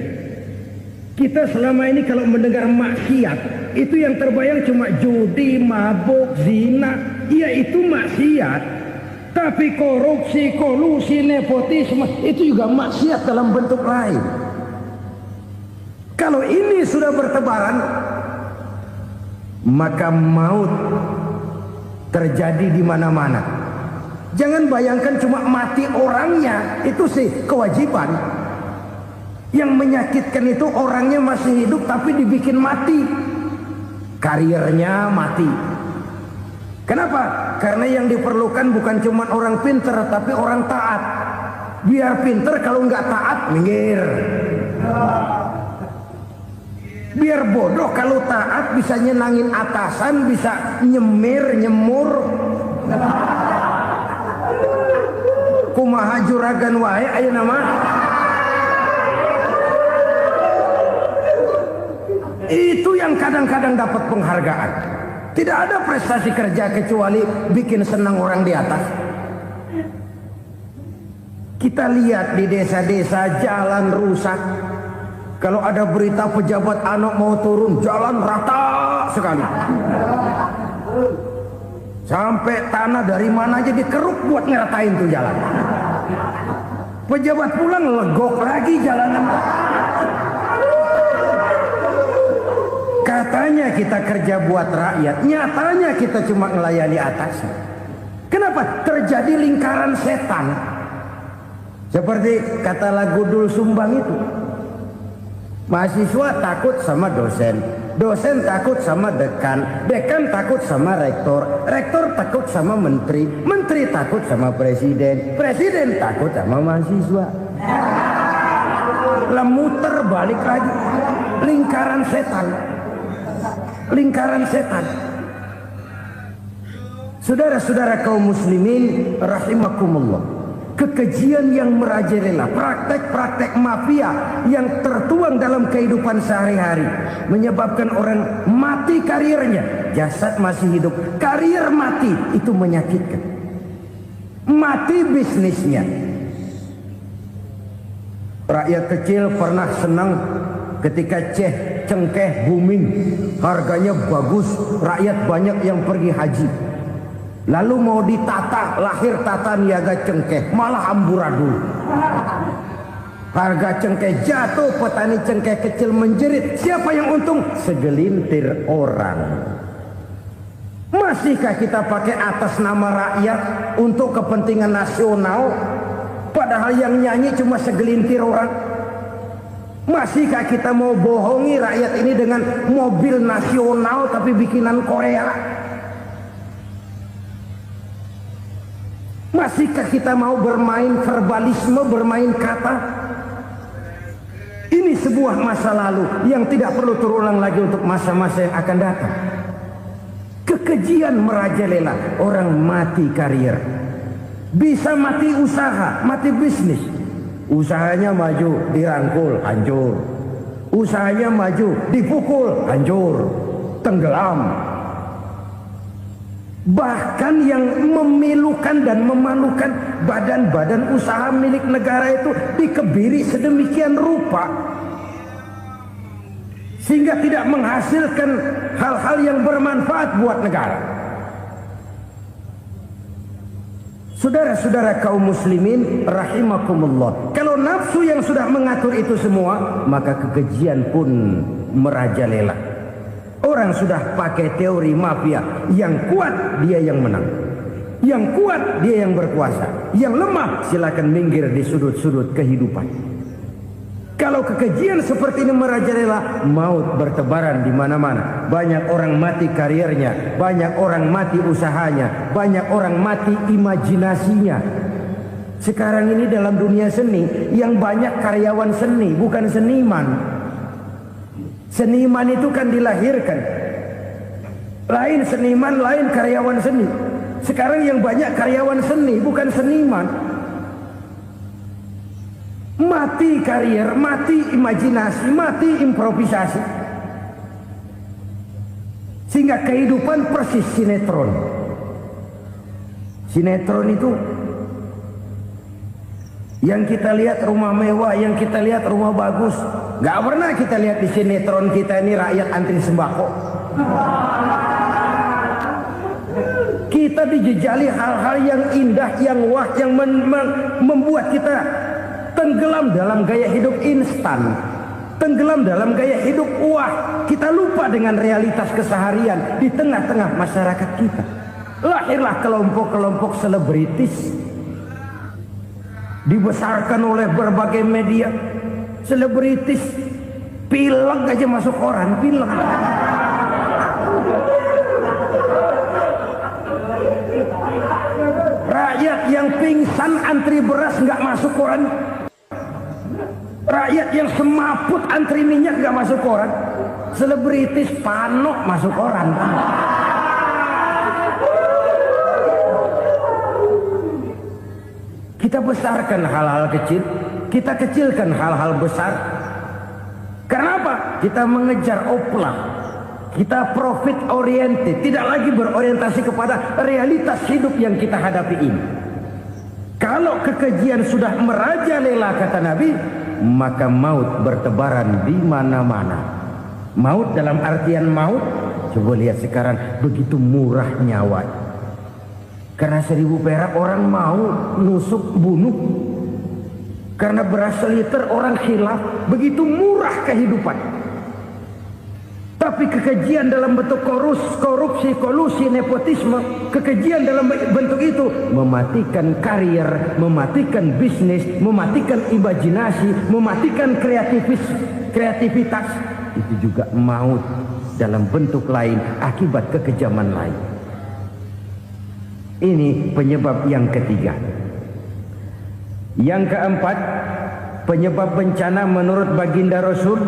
Kita selama ini kalau mendengar maksiat, itu yang terbayang cuma judi, mabuk, zina. Iya itu maksiat. Tapi korupsi, kolusi, nepotisme itu juga maksiat dalam bentuk lain. Kalau ini sudah bertebaran, maka maut terjadi di mana-mana. Jangan bayangkan cuma mati orangnya, itu sih kewajiban. Yang menyakitkan itu orangnya masih hidup tapi dibikin mati. Karirnya mati. Kenapa? Karena yang diperlukan bukan cuma orang pinter tapi orang taat. Biar pinter, kalau nggak taat minggir. Biar bodoh, kalau taat bisa nyenangin atasan, bisa nyemur. Kumaha juragan wae aya nama. Itu yang kadang-kadang dapat penghargaan. Tidak ada prestasi kerja kecuali bikin senang orang di atas. Kita lihat di desa-desa jalan rusak. Kalau ada berita pejabat anak mau turun, jalan rata sekali. Sampai tanah dari mana aja dikeruk buat ngeratain tuh jalan. Pejabat pulang legok lagi jalanan. Katanya kita kerja buat rakyat, nyatanya kita cuma melayani atas. Kenapa? Terjadi lingkaran setan. Seperti kata lagu Dul Sumbang itu. Mahasiswa takut sama dosen, dosen takut sama dekan, dekan takut sama rektor, rektor takut sama menteri, menteri takut sama presiden, presiden takut sama mahasiswa. Lah muter balik lagi. Lingkaran setan. Lingkaran setan. Saudara-saudara kaum muslimin rahimakumullah. Kekejian yang merajalela, praktek-praktek mafia yang tertuang dalam kehidupan sehari-hari menyebabkan orang mati karirnya, jasad masih hidup, karir mati, itu menyakitkan. Mati bisnisnya. Rakyat kecil pernah senang ketika cengkeh booming, harganya bagus, rakyat banyak yang pergi haji. Lalu mau ditata, lahir tata niaga cengkeh, malah amburadul. Harga cengkeh jatuh, petani cengkeh kecil menjerit. Siapa yang untung? Segelintir orang. Masihkah kita pakai atas nama rakyat untuk kepentingan nasional? Padahal yang nyanyi cuma segelintir orang. Masihkah kita mau bohongi rakyat ini dengan mobil nasional tapi bikinan Korea? Masihkah kita mau bermain verbalisme, bermain kata? Ini sebuah masa lalu yang tidak perlu terulang lagi untuk masa-masa yang akan datang. Kekejian merajalela, orang mati karir. Bisa mati usaha, mati bisnis. Usahanya maju, dirangkul, hancur. Usahanya maju, dipukul, hancur, tenggelam. Bahkan yang memilukan dan memalukan badan-badan usaha milik negara itu dikebiri sedemikian rupa sehingga tidak menghasilkan hal-hal yang bermanfaat buat negara. Saudara-saudara kaum muslimin rahimakumullah, kalau nafsu yang sudah mengatur itu semua, maka kekejian pun merajalela. Orang sudah pakai teori mafia, yang kuat dia yang menang, yang kuat dia yang berkuasa, yang lemah silakan minggir di sudut-sudut kehidupan. Kalau kekejian seperti ini merajalela, maut bertebaran di mana-mana. Banyak orang mati karirnya, banyak orang mati usahanya, banyak orang mati imajinasinya. Sekarang ini dalam dunia seni yang banyak karyawan seni, bukan seniman. Seniman itu kan dilahirkan, lain seniman, lain karyawan seni. Sekarang yang banyak karyawan seni, bukan seniman. Mati karir, mati imajinasi, mati improvisasi. Sehingga kehidupan persis sinetron. Sinetron itu yang kita lihat rumah mewah, yang kita lihat rumah bagus. Gak pernah kita lihat di sinetron kita ini rakyat antri sembako. Kita dijejali hal-hal yang indah, yang wah, yang membuat kita tenggelam dalam gaya hidup instan, tenggelam dalam gaya hidup wah. Kita lupa dengan realitas keseharian di tengah-tengah masyarakat kita. Lahirlah kelompok-kelompok selebritis, dibesarkan oleh berbagai media. Selebritis pilek aja masuk koran, pilek. Rakyat yang pingsan antri beras nggak masuk koran. Rakyat yang semaput antri minyak nggak masuk koran. Selebritis panok masuk koran. Kita besarkan hal-hal kecil, kita kecilkan hal-hal besar. Kenapa? Kita mengejar oplah, kita profit oriented, tidak lagi berorientasi kepada realitas hidup yang kita hadapi ini. Kalau kekejian sudah merajalela kata Nabi, maka maut bertebaran di mana-mana. Maut dalam artian maut, coba lihat sekarang begitu murah nyawa. Karena 1000 perak orang mau nusuk bunuh. Karena beras seliter orang khilaf. Begitu murah kehidupan. Tapi kekejian dalam bentuk korupsi, kolusi, nepotisme, kekejian dalam bentuk itu mematikan karir, mematikan bisnis, mematikan imajinasi, mematikan kreativitas. Itu juga maut dalam bentuk lain akibat kekejaman lain. Ini penyebab yang ketiga. Yang keempat, penyebab bencana menurut baginda Rasul,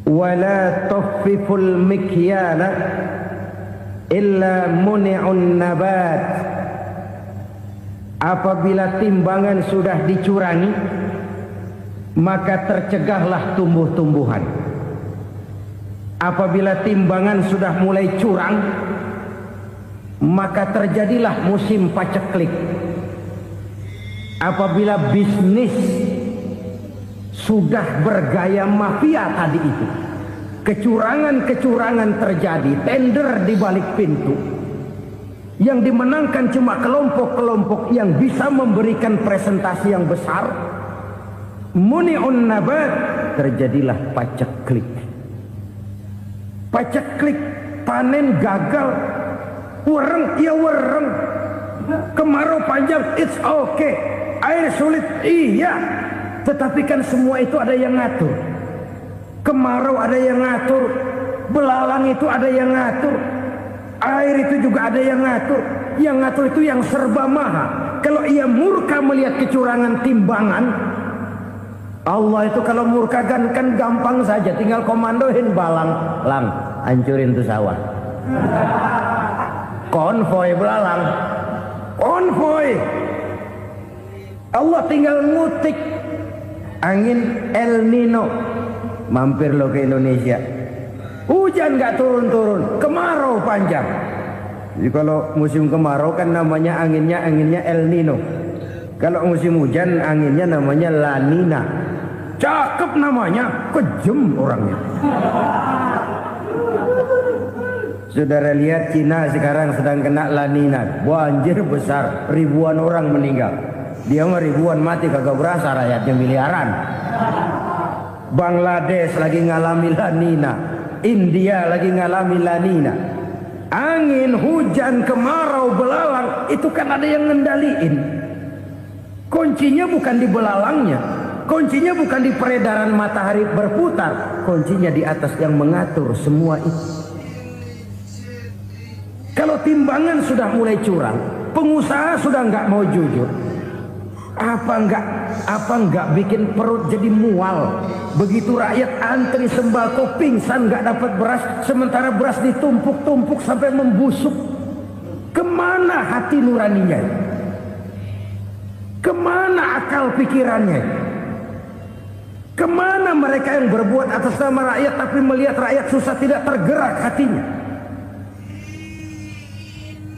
wala tuffiful mikyala illa muni'un nabat. Apabila timbangan sudah dicurangi, maka tercegahlah tumbuh-tumbuhan. Apabila timbangan sudah mulai curang, maka terjadilah musim paceklik. Apabila bisnis sudah bergaya mafia tadi itu, kecurangan-kecurangan terjadi, tender di balik pintu, yang dimenangkan cuma kelompok-kelompok yang bisa memberikan presentasi yang besar, muni'un nabat, terjadilah paceklik. Paceklik, panen gagal, wereng ya wereng, kemarau panjang it's okay, air sulit iya, tetapi kan semua itu ada yang ngatur. Kemarau ada yang ngatur, belalang itu ada yang ngatur, air itu juga ada yang ngatur. Yang ngatur itu yang serba maha. Kalau ia murka melihat kecurangan timbangan, Allah itu kalau murka kan gampang saja, tinggal komandoin balang, lang, hancurin tuh sawah. Konvoy belalang, konvoy. Allah tinggal ngutik angin El Nino, mampir lo ke Indonesia. Hujan gak turun-turun, kemarau panjang. Jadi kalau musim kemarau kan namanya anginnya El Nino. Kalau musim hujan anginnya namanya La Nina. Cakep namanya, kejem orangnya. Saudara lihat Cina sekarang sedang kena La Nina, banjir besar, ribuan orang meninggal. Dia mah ribuan mati kagak berasa, rakyatnya miliaran. Bangladesh lagi ngalami La Nina, India lagi ngalami La Nina. Angin, hujan, kemarau, belalang itu kan ada yang ngendaliin. Kuncinya bukan di belalangnya, kuncinya bukan di peredaran matahari berputar, kuncinya di atas yang mengatur semua itu. Kalau timbangan sudah mulai curang, pengusaha sudah nggak mau jujur, apa nggak bikin perut jadi mual? Begitu rakyat antri sembako pingsan nggak dapat beras, sementara beras ditumpuk-tumpuk sampai membusuk. Kemana hati nuraninya? Kemana akal pikirannya? Kemana mereka yang berbuat atas nama rakyat tapi melihat rakyat susah tidak tergerak hatinya?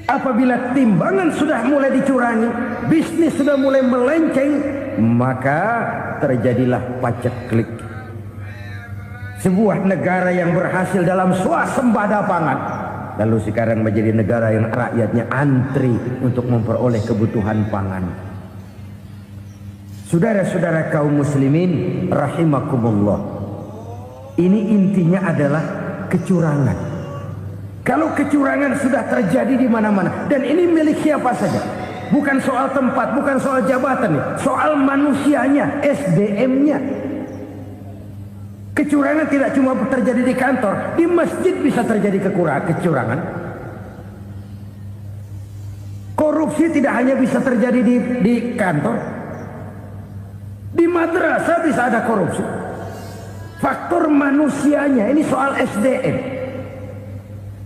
Apabila timbangan sudah mulai dicurangi, bisnis sudah mulai melenceng, maka terjadilah paceklik. Sebuah negara yang berhasil dalam swasembada pangan, lalu sekarang menjadi negara yang rakyatnya antri untuk memperoleh kebutuhan pangan. Saudara-saudara kaum muslimin rahimakumullah, ini intinya adalah kecurangan. Kalau kecurangan sudah terjadi di mana-mana, dan ini milik siapa saja, bukan soal tempat, bukan soal jabatan, soal manusianya, SDM-nya. Kecurangan tidak cuma terjadi di kantor, di masjid bisa terjadi kecurangan. Korupsi tidak hanya bisa terjadi di kantor, di madrasah bisa ada korupsi. Faktor manusianya, ini soal SDM.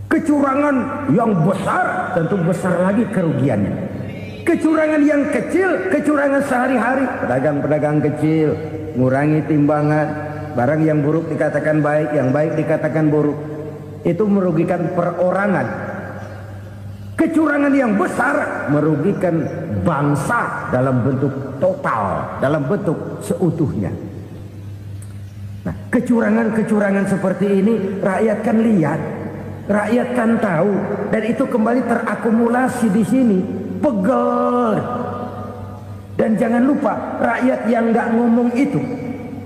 Kecurangan yang besar tentu besar lagi kerugiannya. Kecurangan yang kecil, kecurangan sehari-hari, pedagang-pedagang kecil ngurangi timbangan, barang yang buruk dikatakan baik, yang baik dikatakan buruk, itu merugikan perorangan. Kecurangan yang besar merugikan bangsa dalam bentuk total, dalam bentuk seutuhnya. Nah, kecurangan-kecurangan seperti ini rakyat kan lihat, rakyat kan tahu, dan itu kembali terakumulasi di sini, pegel. Dan jangan lupa, rakyat yang nggak ngomong itu,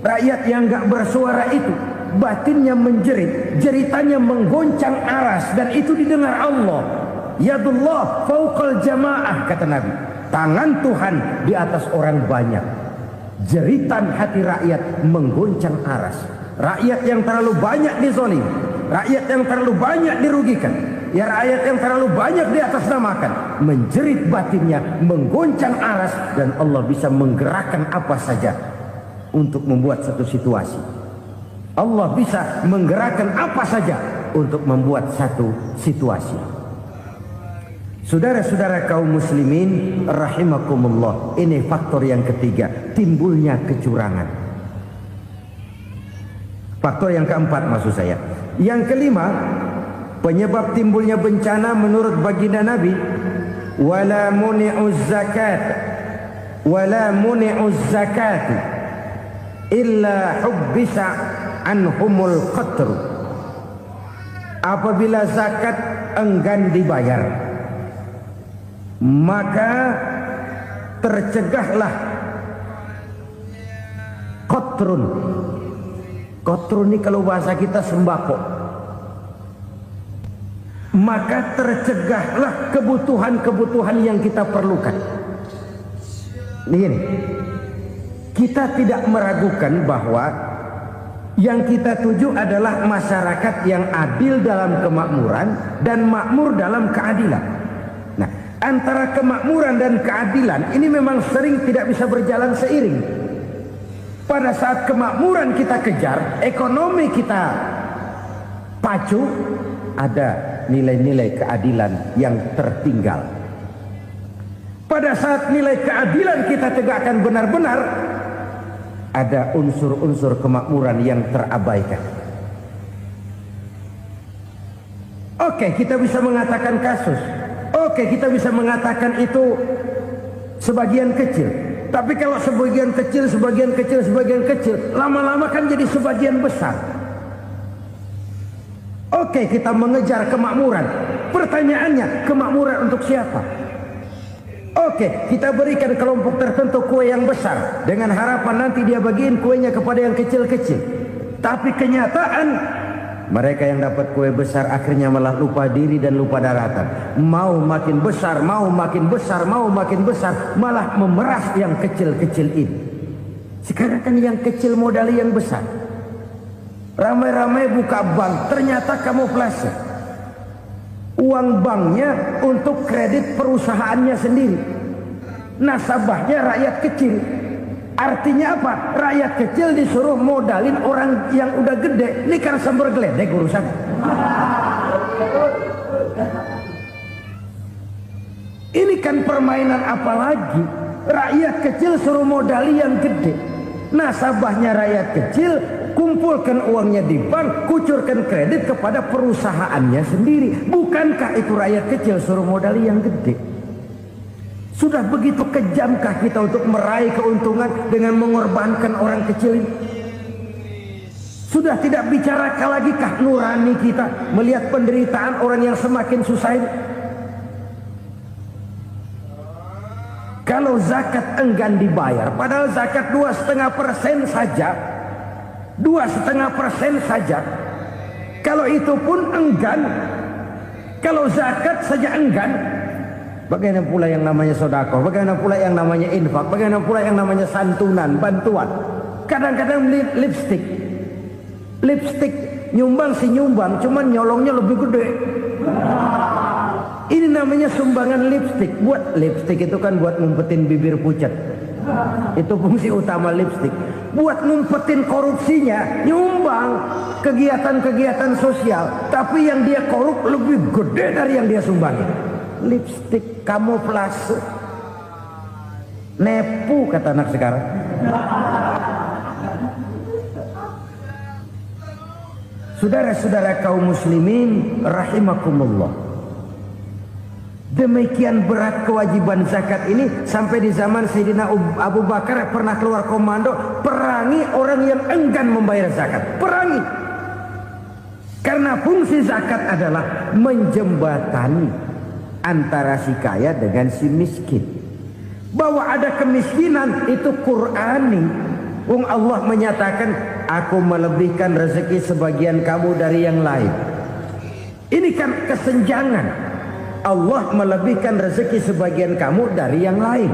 rakyat yang nggak bersuara itu, batinnya menjerit, jeritannya menggoncang aras, dan itu didengar Allah. Yadullah fauqal jamaah, kata Nabi, tangan Tuhan di atas orang banyak. Jeritan hati rakyat menggoncang aras. Rakyat yang terlalu banyak dizolim, rakyat yang terlalu banyak dirugikan, ya rakyat yang terlalu banyak di atas namakan, menjerit batinnya, menggoncang aras, dan Allah bisa menggerakkan apa saja untuk membuat satu situasi. Allah bisa menggerakkan apa saja untuk membuat satu situasi. Saudara-saudara kaum muslimin rahimakumullah, ini faktor yang ketiga, timbulnya kecurangan. Faktor yang keempat maksud saya. Yang kelima, penyebab timbulnya bencana menurut baginda Nabi, wala muni'uz zakat wala muni'uz zakat illa hubbisa anhumul qatr. Apabila zakat enggan dibayar, maka tercegahlah qatrun. Qatrun ini kalau bahasa kita sembako. Maka tercegahlah kebutuhan-kebutuhan yang kita perlukan. Ini, kita tidak meragukan bahwa yang kita tuju adalah masyarakat yang adil dalam kemakmuran dan makmur dalam keadilan. Nah, antara kemakmuran dan keadilan ini memang sering tidak bisa berjalan seiring. Pada saat kemakmuran kita kejar, ekonomi kita pacu, ada nilai-nilai keadilan yang tertinggal. Pada saat nilai keadilan kita tegakkan benar-benar, ada unsur-unsur kemakmuran yang terabaikan. Oke, kita bisa mengatakan kasus. Oke, kita bisa mengatakan itu sebagian kecil. Tapi kalau sebagian kecil, lama-lama kan jadi sebagian besar. Oke, kita mengejar kemakmuran. Pertanyaannya, kemakmuran untuk siapa? Oke, kita berikan kelompok tertentu kue yang besar dengan harapan nanti dia bagiin kuenya kepada yang kecil-kecil. Tapi kenyataan, mereka yang dapat kue besar akhirnya malah lupa diri dan lupa daratan. Mau makin besar, malah memeras yang kecil-kecil ini. Sekarang kan yang kecil modali yang besar. Ramai-ramai buka bank, ternyata kamuflase. Uang banknya untuk kredit perusahaannya sendiri. Nasabahnya rakyat kecil. Artinya apa? Rakyat kecil disuruh modalin orang yang udah gede. Ini kan sambar geledek urusan. Ini kan permainan apa lagi? Rakyat kecil suruh modali yang gede. Nasabahnya rakyat kecil, kumpulkan uangnya di bank, kucurkan kredit kepada perusahaannya sendiri. Bukankah itu rakyat kecil suruh modali yang gede? Sudah begitu kejamkah kita untuk meraih keuntungan dengan mengorbankan orang kecil ini? Sudah tidak bicara lagi kah nurani kita melihat penderitaan orang yang semakin susah ini? Kalau zakat enggan dibayar, padahal zakat 2,5% saja, 2,5% saja. Kalau itu pun enggan, kalau zakat saja enggan, bagaimana pula yang namanya sedekah, bagaimana pula yang namanya infak, bagaimana pula yang namanya santunan, bantuan. Kadang-kadang lipstick nyumbang si nyumbang, cuman nyolongnya lebih gede. Ini namanya sumbangan lipstick. Buat lipstick itu kan buat ngumpetin bibir pucat. Itu fungsi utama lipstick. Buat ngumpetin korupsinya, nyumbang kegiatan-kegiatan sosial. Tapi yang dia korup lebih gede dari yang dia sumbangin. Lipstick kamuflase. Nepu kata anak sekarang. Saudara-saudara kaum muslimin rahimakumullah. Demikian berat kewajiban zakat ini sampai di zaman Sayyidina Abu Bakar pernah keluar komando perangi orang yang enggan membayar zakat. Perangi. Karena fungsi zakat adalah menjembatani antara si kaya dengan si miskin. Bahwa ada kemiskinan itu Qur'ani. Allah menyatakan, aku melebihkan rezeki sebagian kamu dari yang lain. Ini kan kesenjangan. Allah melebihkan rezeki sebagian kamu dari yang lain.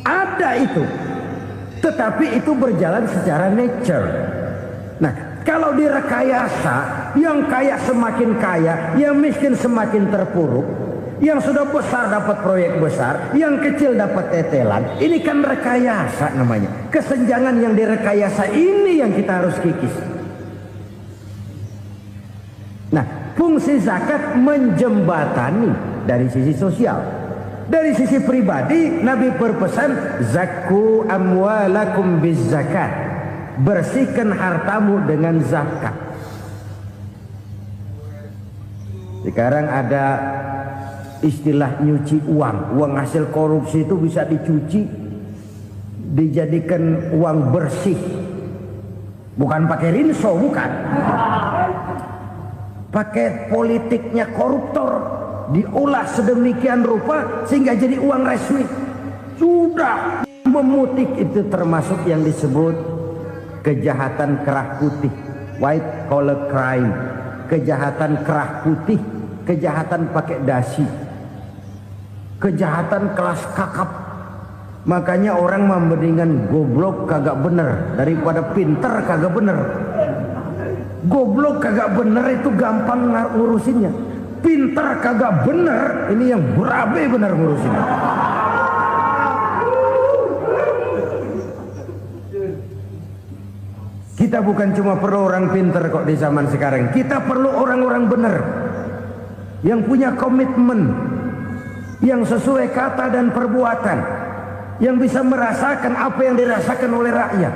Ada itu. Tetapi itu berjalan secara nature. Nah, kalau direkayasa, Yang kaya semakin kaya, yang miskin semakin terpuruk. Yang sudah besar dapat proyek besar, yang kecil dapat tetelan. Ini kan rekayasa namanya. Kesenjangan yang direkayasa ini yang kita harus kikis. Nah, fungsi zakat menjembatani dari sisi sosial. Dari sisi pribadi, Nabi berpesan, zakku amwalakum biz zakat. Bersihkan hartamu dengan zakat. Sekarang ada istilah nyuci uang. Uang hasil korupsi itu bisa dicuci, dijadikan uang bersih. Bukan pakai rinso, bukan. Pakai politiknya koruptor, diolah sedemikian rupa sehingga jadi uang resmi. Sudah memutik, itu termasuk yang disebut kejahatan kerah putih, white collar crime. Kejahatan kerah putih, kejahatan pakai dasi, kejahatan kelas kakap. Makanya orang mendingan goblok kagak bener daripada pinter kagak bener. Goblok kagak bener itu gampang ngurusinnya. Pinter kagak bener, ini yang berabe bener ngurusinnya. Kita bukan cuma perlu orang pinter kok di zaman sekarang. Kita perlu orang-orang benar, yang punya komitmen, yang sesuai kata dan perbuatan, yang bisa merasakan apa yang dirasakan oleh rakyat,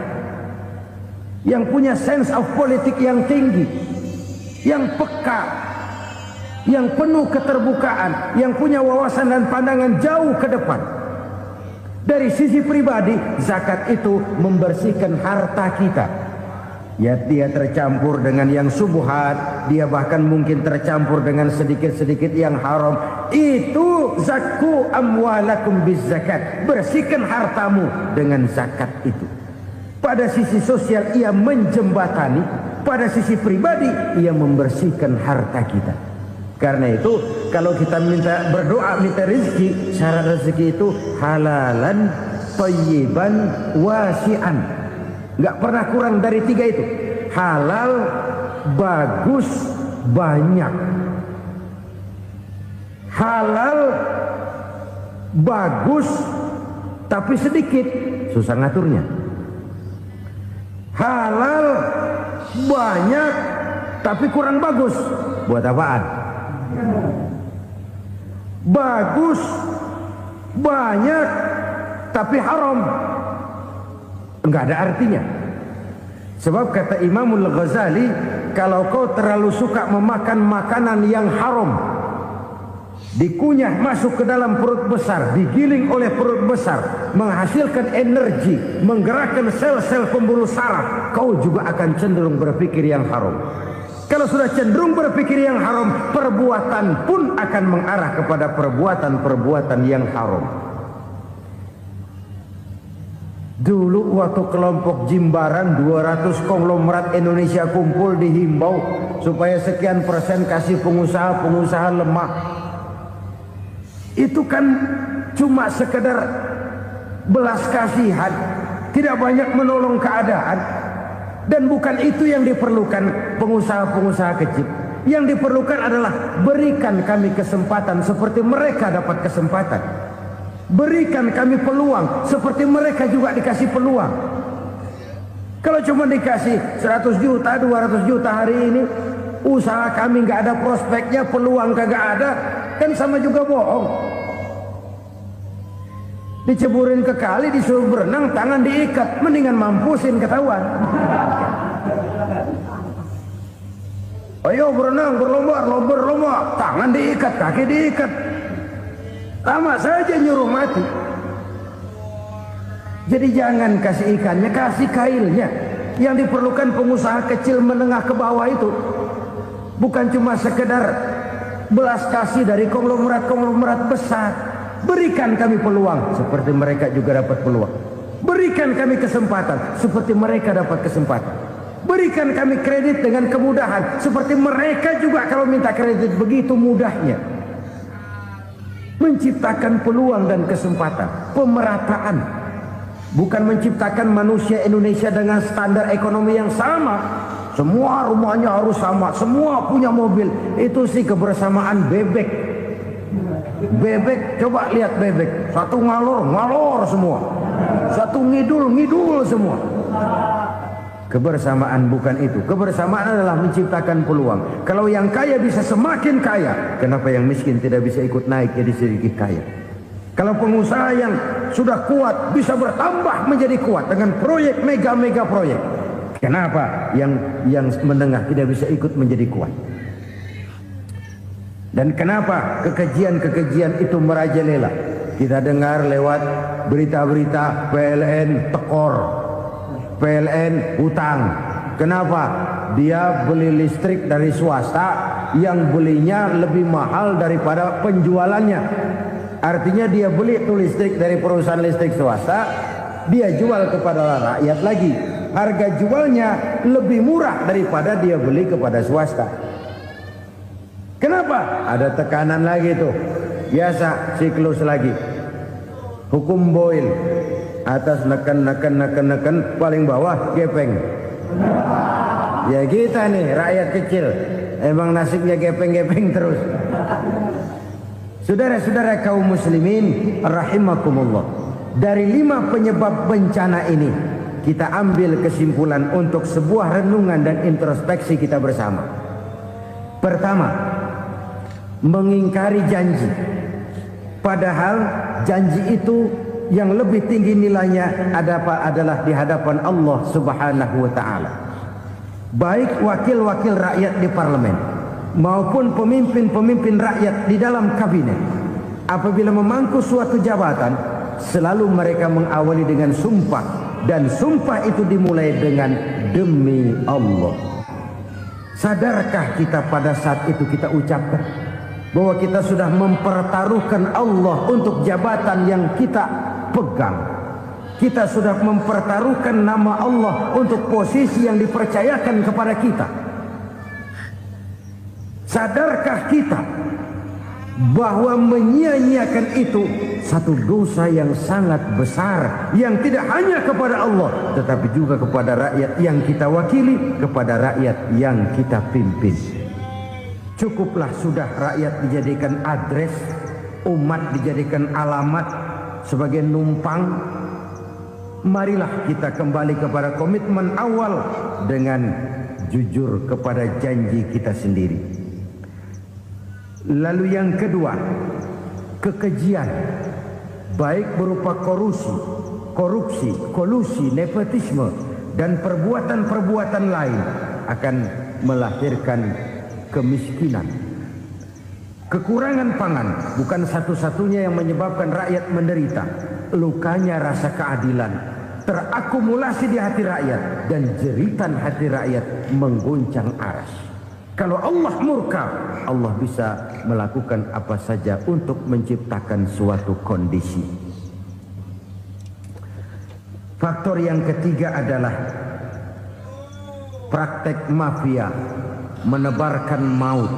yang punya sense of politik yang tinggi, yang peka, yang penuh keterbukaan, yang punya wawasan dan pandangan jauh ke depan. Dari sisi pribadi, zakat itu membersihkan harta kita. Ya, dia tercampur dengan yang subuhat, dia bahkan mungkin tercampur dengan sedikit-sedikit yang haram. Itu zakku amwalakum biz zakat. Bersihkan hartamu dengan zakat itu. Pada sisi sosial ia menjembatani, pada sisi pribadi ia membersihkan harta kita. Karena itu kalau kita minta berdoa minta rezeki, syarat rezeki itu halalan thayyiban wasi'an. Nggak pernah kurang dari 3 itu. Halal, bagus, banyak. Halal, bagus, tapi sedikit, susah ngaturnya. Halal, banyak, tapi kurang bagus. Buat apaan? Bagus, banyak, tapi haram. Enggak ada artinya. Sebab kata Imamul Ghazali, kalau kau terlalu suka memakan makanan yang haram, dikunyah masuk ke dalam perut besar, digiling oleh perut besar, menghasilkan energi, menggerakkan sel-sel pembuluh saraf, kau juga akan cenderung berpikir yang haram. Kalau sudah cenderung berpikir yang haram, perbuatan pun akan mengarah kepada perbuatan-perbuatan yang haram. Dulu waktu kelompok Jimbaran 200 konglomerat Indonesia kumpul dihimbau supaya sekian persen kasih pengusaha-pengusaha lemah. Itu kan cuma sekedar belas kasihan, tidak banyak menolong keadaan. Dan bukan itu yang diperlukan pengusaha-pengusaha kecil. Yang diperlukan adalah berikan kami kesempatan seperti mereka dapat kesempatan. Berikan kami peluang seperti mereka juga dikasih peluang. Kalau cuma dikasih 100 juta, 200 juta hari ini, usaha kami nggak ada prospeknya, peluang kagak ada, kan sama juga bohong. Diceburin ke kali, disuruh berenang, tangan diikat, mendingan mampusin ketahuan. Ayo berenang, berlomba, tangan diikat, kaki diikat. Lama saja nyuruh mati. Jadi jangan kasih ikannya, kasih kailnya. Yang diperlukan pengusaha kecil menengah ke bawah itu bukan cuma sekedar belas kasih dari konglomerat-konglomerat besar. Berikan kami peluang seperti mereka juga dapat peluang. Berikan kami kesempatan seperti mereka dapat kesempatan. Berikan kami kredit dengan kemudahan seperti mereka juga kalau minta kredit begitu mudahnya. Menciptakan peluang dan kesempatan, pemerataan. Bukan menciptakan manusia Indonesia dengan standar ekonomi yang sama, semua rumahnya harus sama, semua punya mobil. Itu sih kebersamaan bebek. Bebek, coba lihat bebek. Satu ngalor semua. Satu ngidul semua. Kebersamaan bukan itu. Kebersamaan adalah menciptakan peluang. Kalau yang kaya bisa semakin kaya, kenapa yang miskin tidak bisa ikut naik jadi sedikit kaya? Kalau pengusaha yang sudah kuat bisa bertambah menjadi kuat dengan proyek mega proyek, kenapa yang menengah tidak bisa ikut menjadi kuat? Dan kenapa kekejian itu merajalela? Kita dengar lewat berita-berita PLN tekor, PLN hutang. Kenapa? Dia beli listrik dari swasta yang belinya lebih mahal daripada penjualannya. Artinya dia beli itu listrik dari perusahaan listrik swasta, dia jual kepada rakyat lagi. Harga jualnya lebih murah daripada dia beli kepada swasta. Kenapa? Ada tekanan lagi tuh. Biasa siklus lagi. Hukum Boyle. Atas neken, paling bawah gepeng. Ya kita nih rakyat kecil, emang nasibnya gepeng terus. Saudara-saudara kaum muslimin rahimakumullah, dari 5 penyebab bencana ini kita ambil kesimpulan untuk sebuah renungan dan introspeksi kita bersama. Pertama, mengingkari janji, padahal janji itu yang lebih tinggi nilainya adalah di hadapan Allah Subhanahu wa taala. Baik wakil-wakil rakyat di parlemen maupun pemimpin-pemimpin rakyat di dalam kabinet, apabila memangku suatu jabatan, selalu mereka mengawali dengan sumpah, dan sumpah itu dimulai dengan demi Allah. Sadarkah kita pada saat itu kita ucapkan bahwa kita sudah mempertaruhkan Allah untuk jabatan yang kita pegang? Kita sudah mempertaruhkan nama Allah untuk posisi yang dipercayakan kepada kita. Sadarkah kita bahwa menyia-nyiakan itu satu dosa yang sangat besar, yang tidak hanya kepada Allah tetapi juga kepada rakyat yang kita wakili, kepada rakyat yang kita pimpin. Cukuplah sudah rakyat dijadikan adres, umat dijadikan alamat sebagai numpang. Marilah kita kembali kepada komitmen awal dengan jujur kepada janji kita sendiri. Lalu yang kedua, kekejian, baik berupa korupsi, kolusi, nepotisme, dan perbuatan-perbuatan lain akan melahirkan kemiskinan. Kekurangan pangan bukan satu-satunya yang menyebabkan rakyat menderita. Lukanya rasa keadilan terakumulasi di hati rakyat, dan jeritan hati rakyat mengguncang aras. Kalau Allah murka, Allah bisa melakukan apa saja untuk menciptakan suatu kondisi. Faktor yang ketiga adalah praktek mafia menebarkan maut,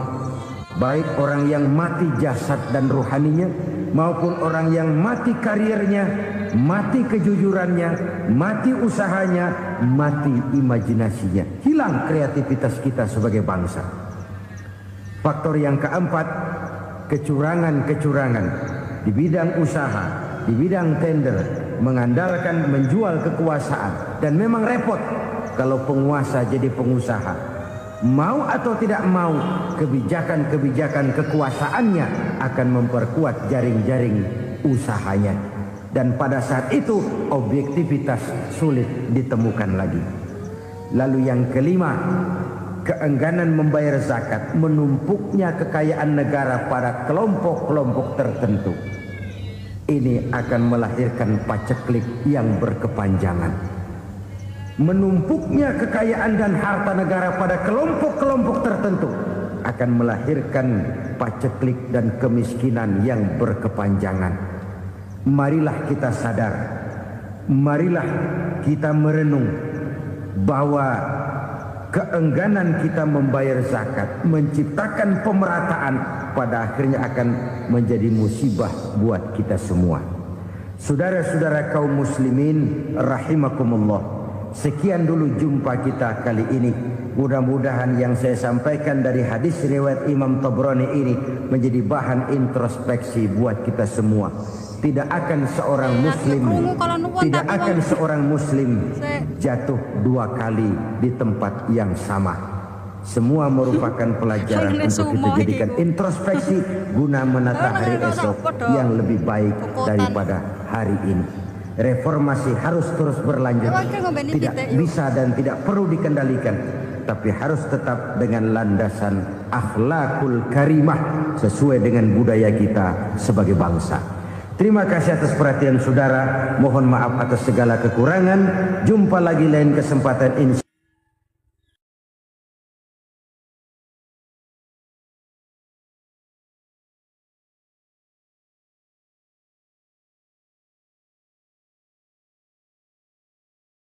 baik orang yang mati jasad dan rohaninya maupun orang yang mati karirnya, mati kejujurannya, mati usahanya, mati imajinasinya. Hilang kreativitas kita sebagai bangsa. Faktor yang keempat, kecurangan-kecurangan di bidang usaha, di bidang tender, mengandalkan menjual kekuasaan. Dan memang repot kalau penguasa jadi pengusaha. Mau atau tidak mau, kebijakan-kebijakan kekuasaannya akan memperkuat jaring-jaring usahanya. Dan pada saat itu objektivitas sulit ditemukan lagi. Lalu yang kelima, keengganan membayar zakat, menumpuknya kekayaan negara pada kelompok-kelompok tertentu. Ini akan melahirkan paceklik yang berkepanjangan. Menumpuknya kekayaan dan harta negara pada kelompok-kelompok tertentu akan melahirkan paceklik dan kemiskinan yang berkepanjangan. Marilah kita sadar, marilah kita merenung bahwa keengganan kita membayar zakat, menciptakan pemerataan, pada akhirnya akan menjadi musibah buat kita semua. Saudara-saudara kaum muslimin rahimakumullah, sekian dulu jumpa kita kali ini. Mudah-mudahan yang saya sampaikan dari hadis riwayat Imam Tabrani ini menjadi bahan introspeksi buat kita semua. Tidak akan seorang muslim jatuh 2 kali di tempat yang sama. Semua merupakan pelajaran untuk kita jadikan introspeksi guna menata hari esok yang lebih baik daripada hari ini. Reformasi harus terus berlanjut, tidak bisa dan tidak perlu dikendalikan, tapi harus tetap dengan landasan akhlakul karimah sesuai dengan budaya kita sebagai bangsa. Terima kasih atas perhatian saudara. Mohon maaf atas segala kekurangan. Jumpa lagi lain kesempatan.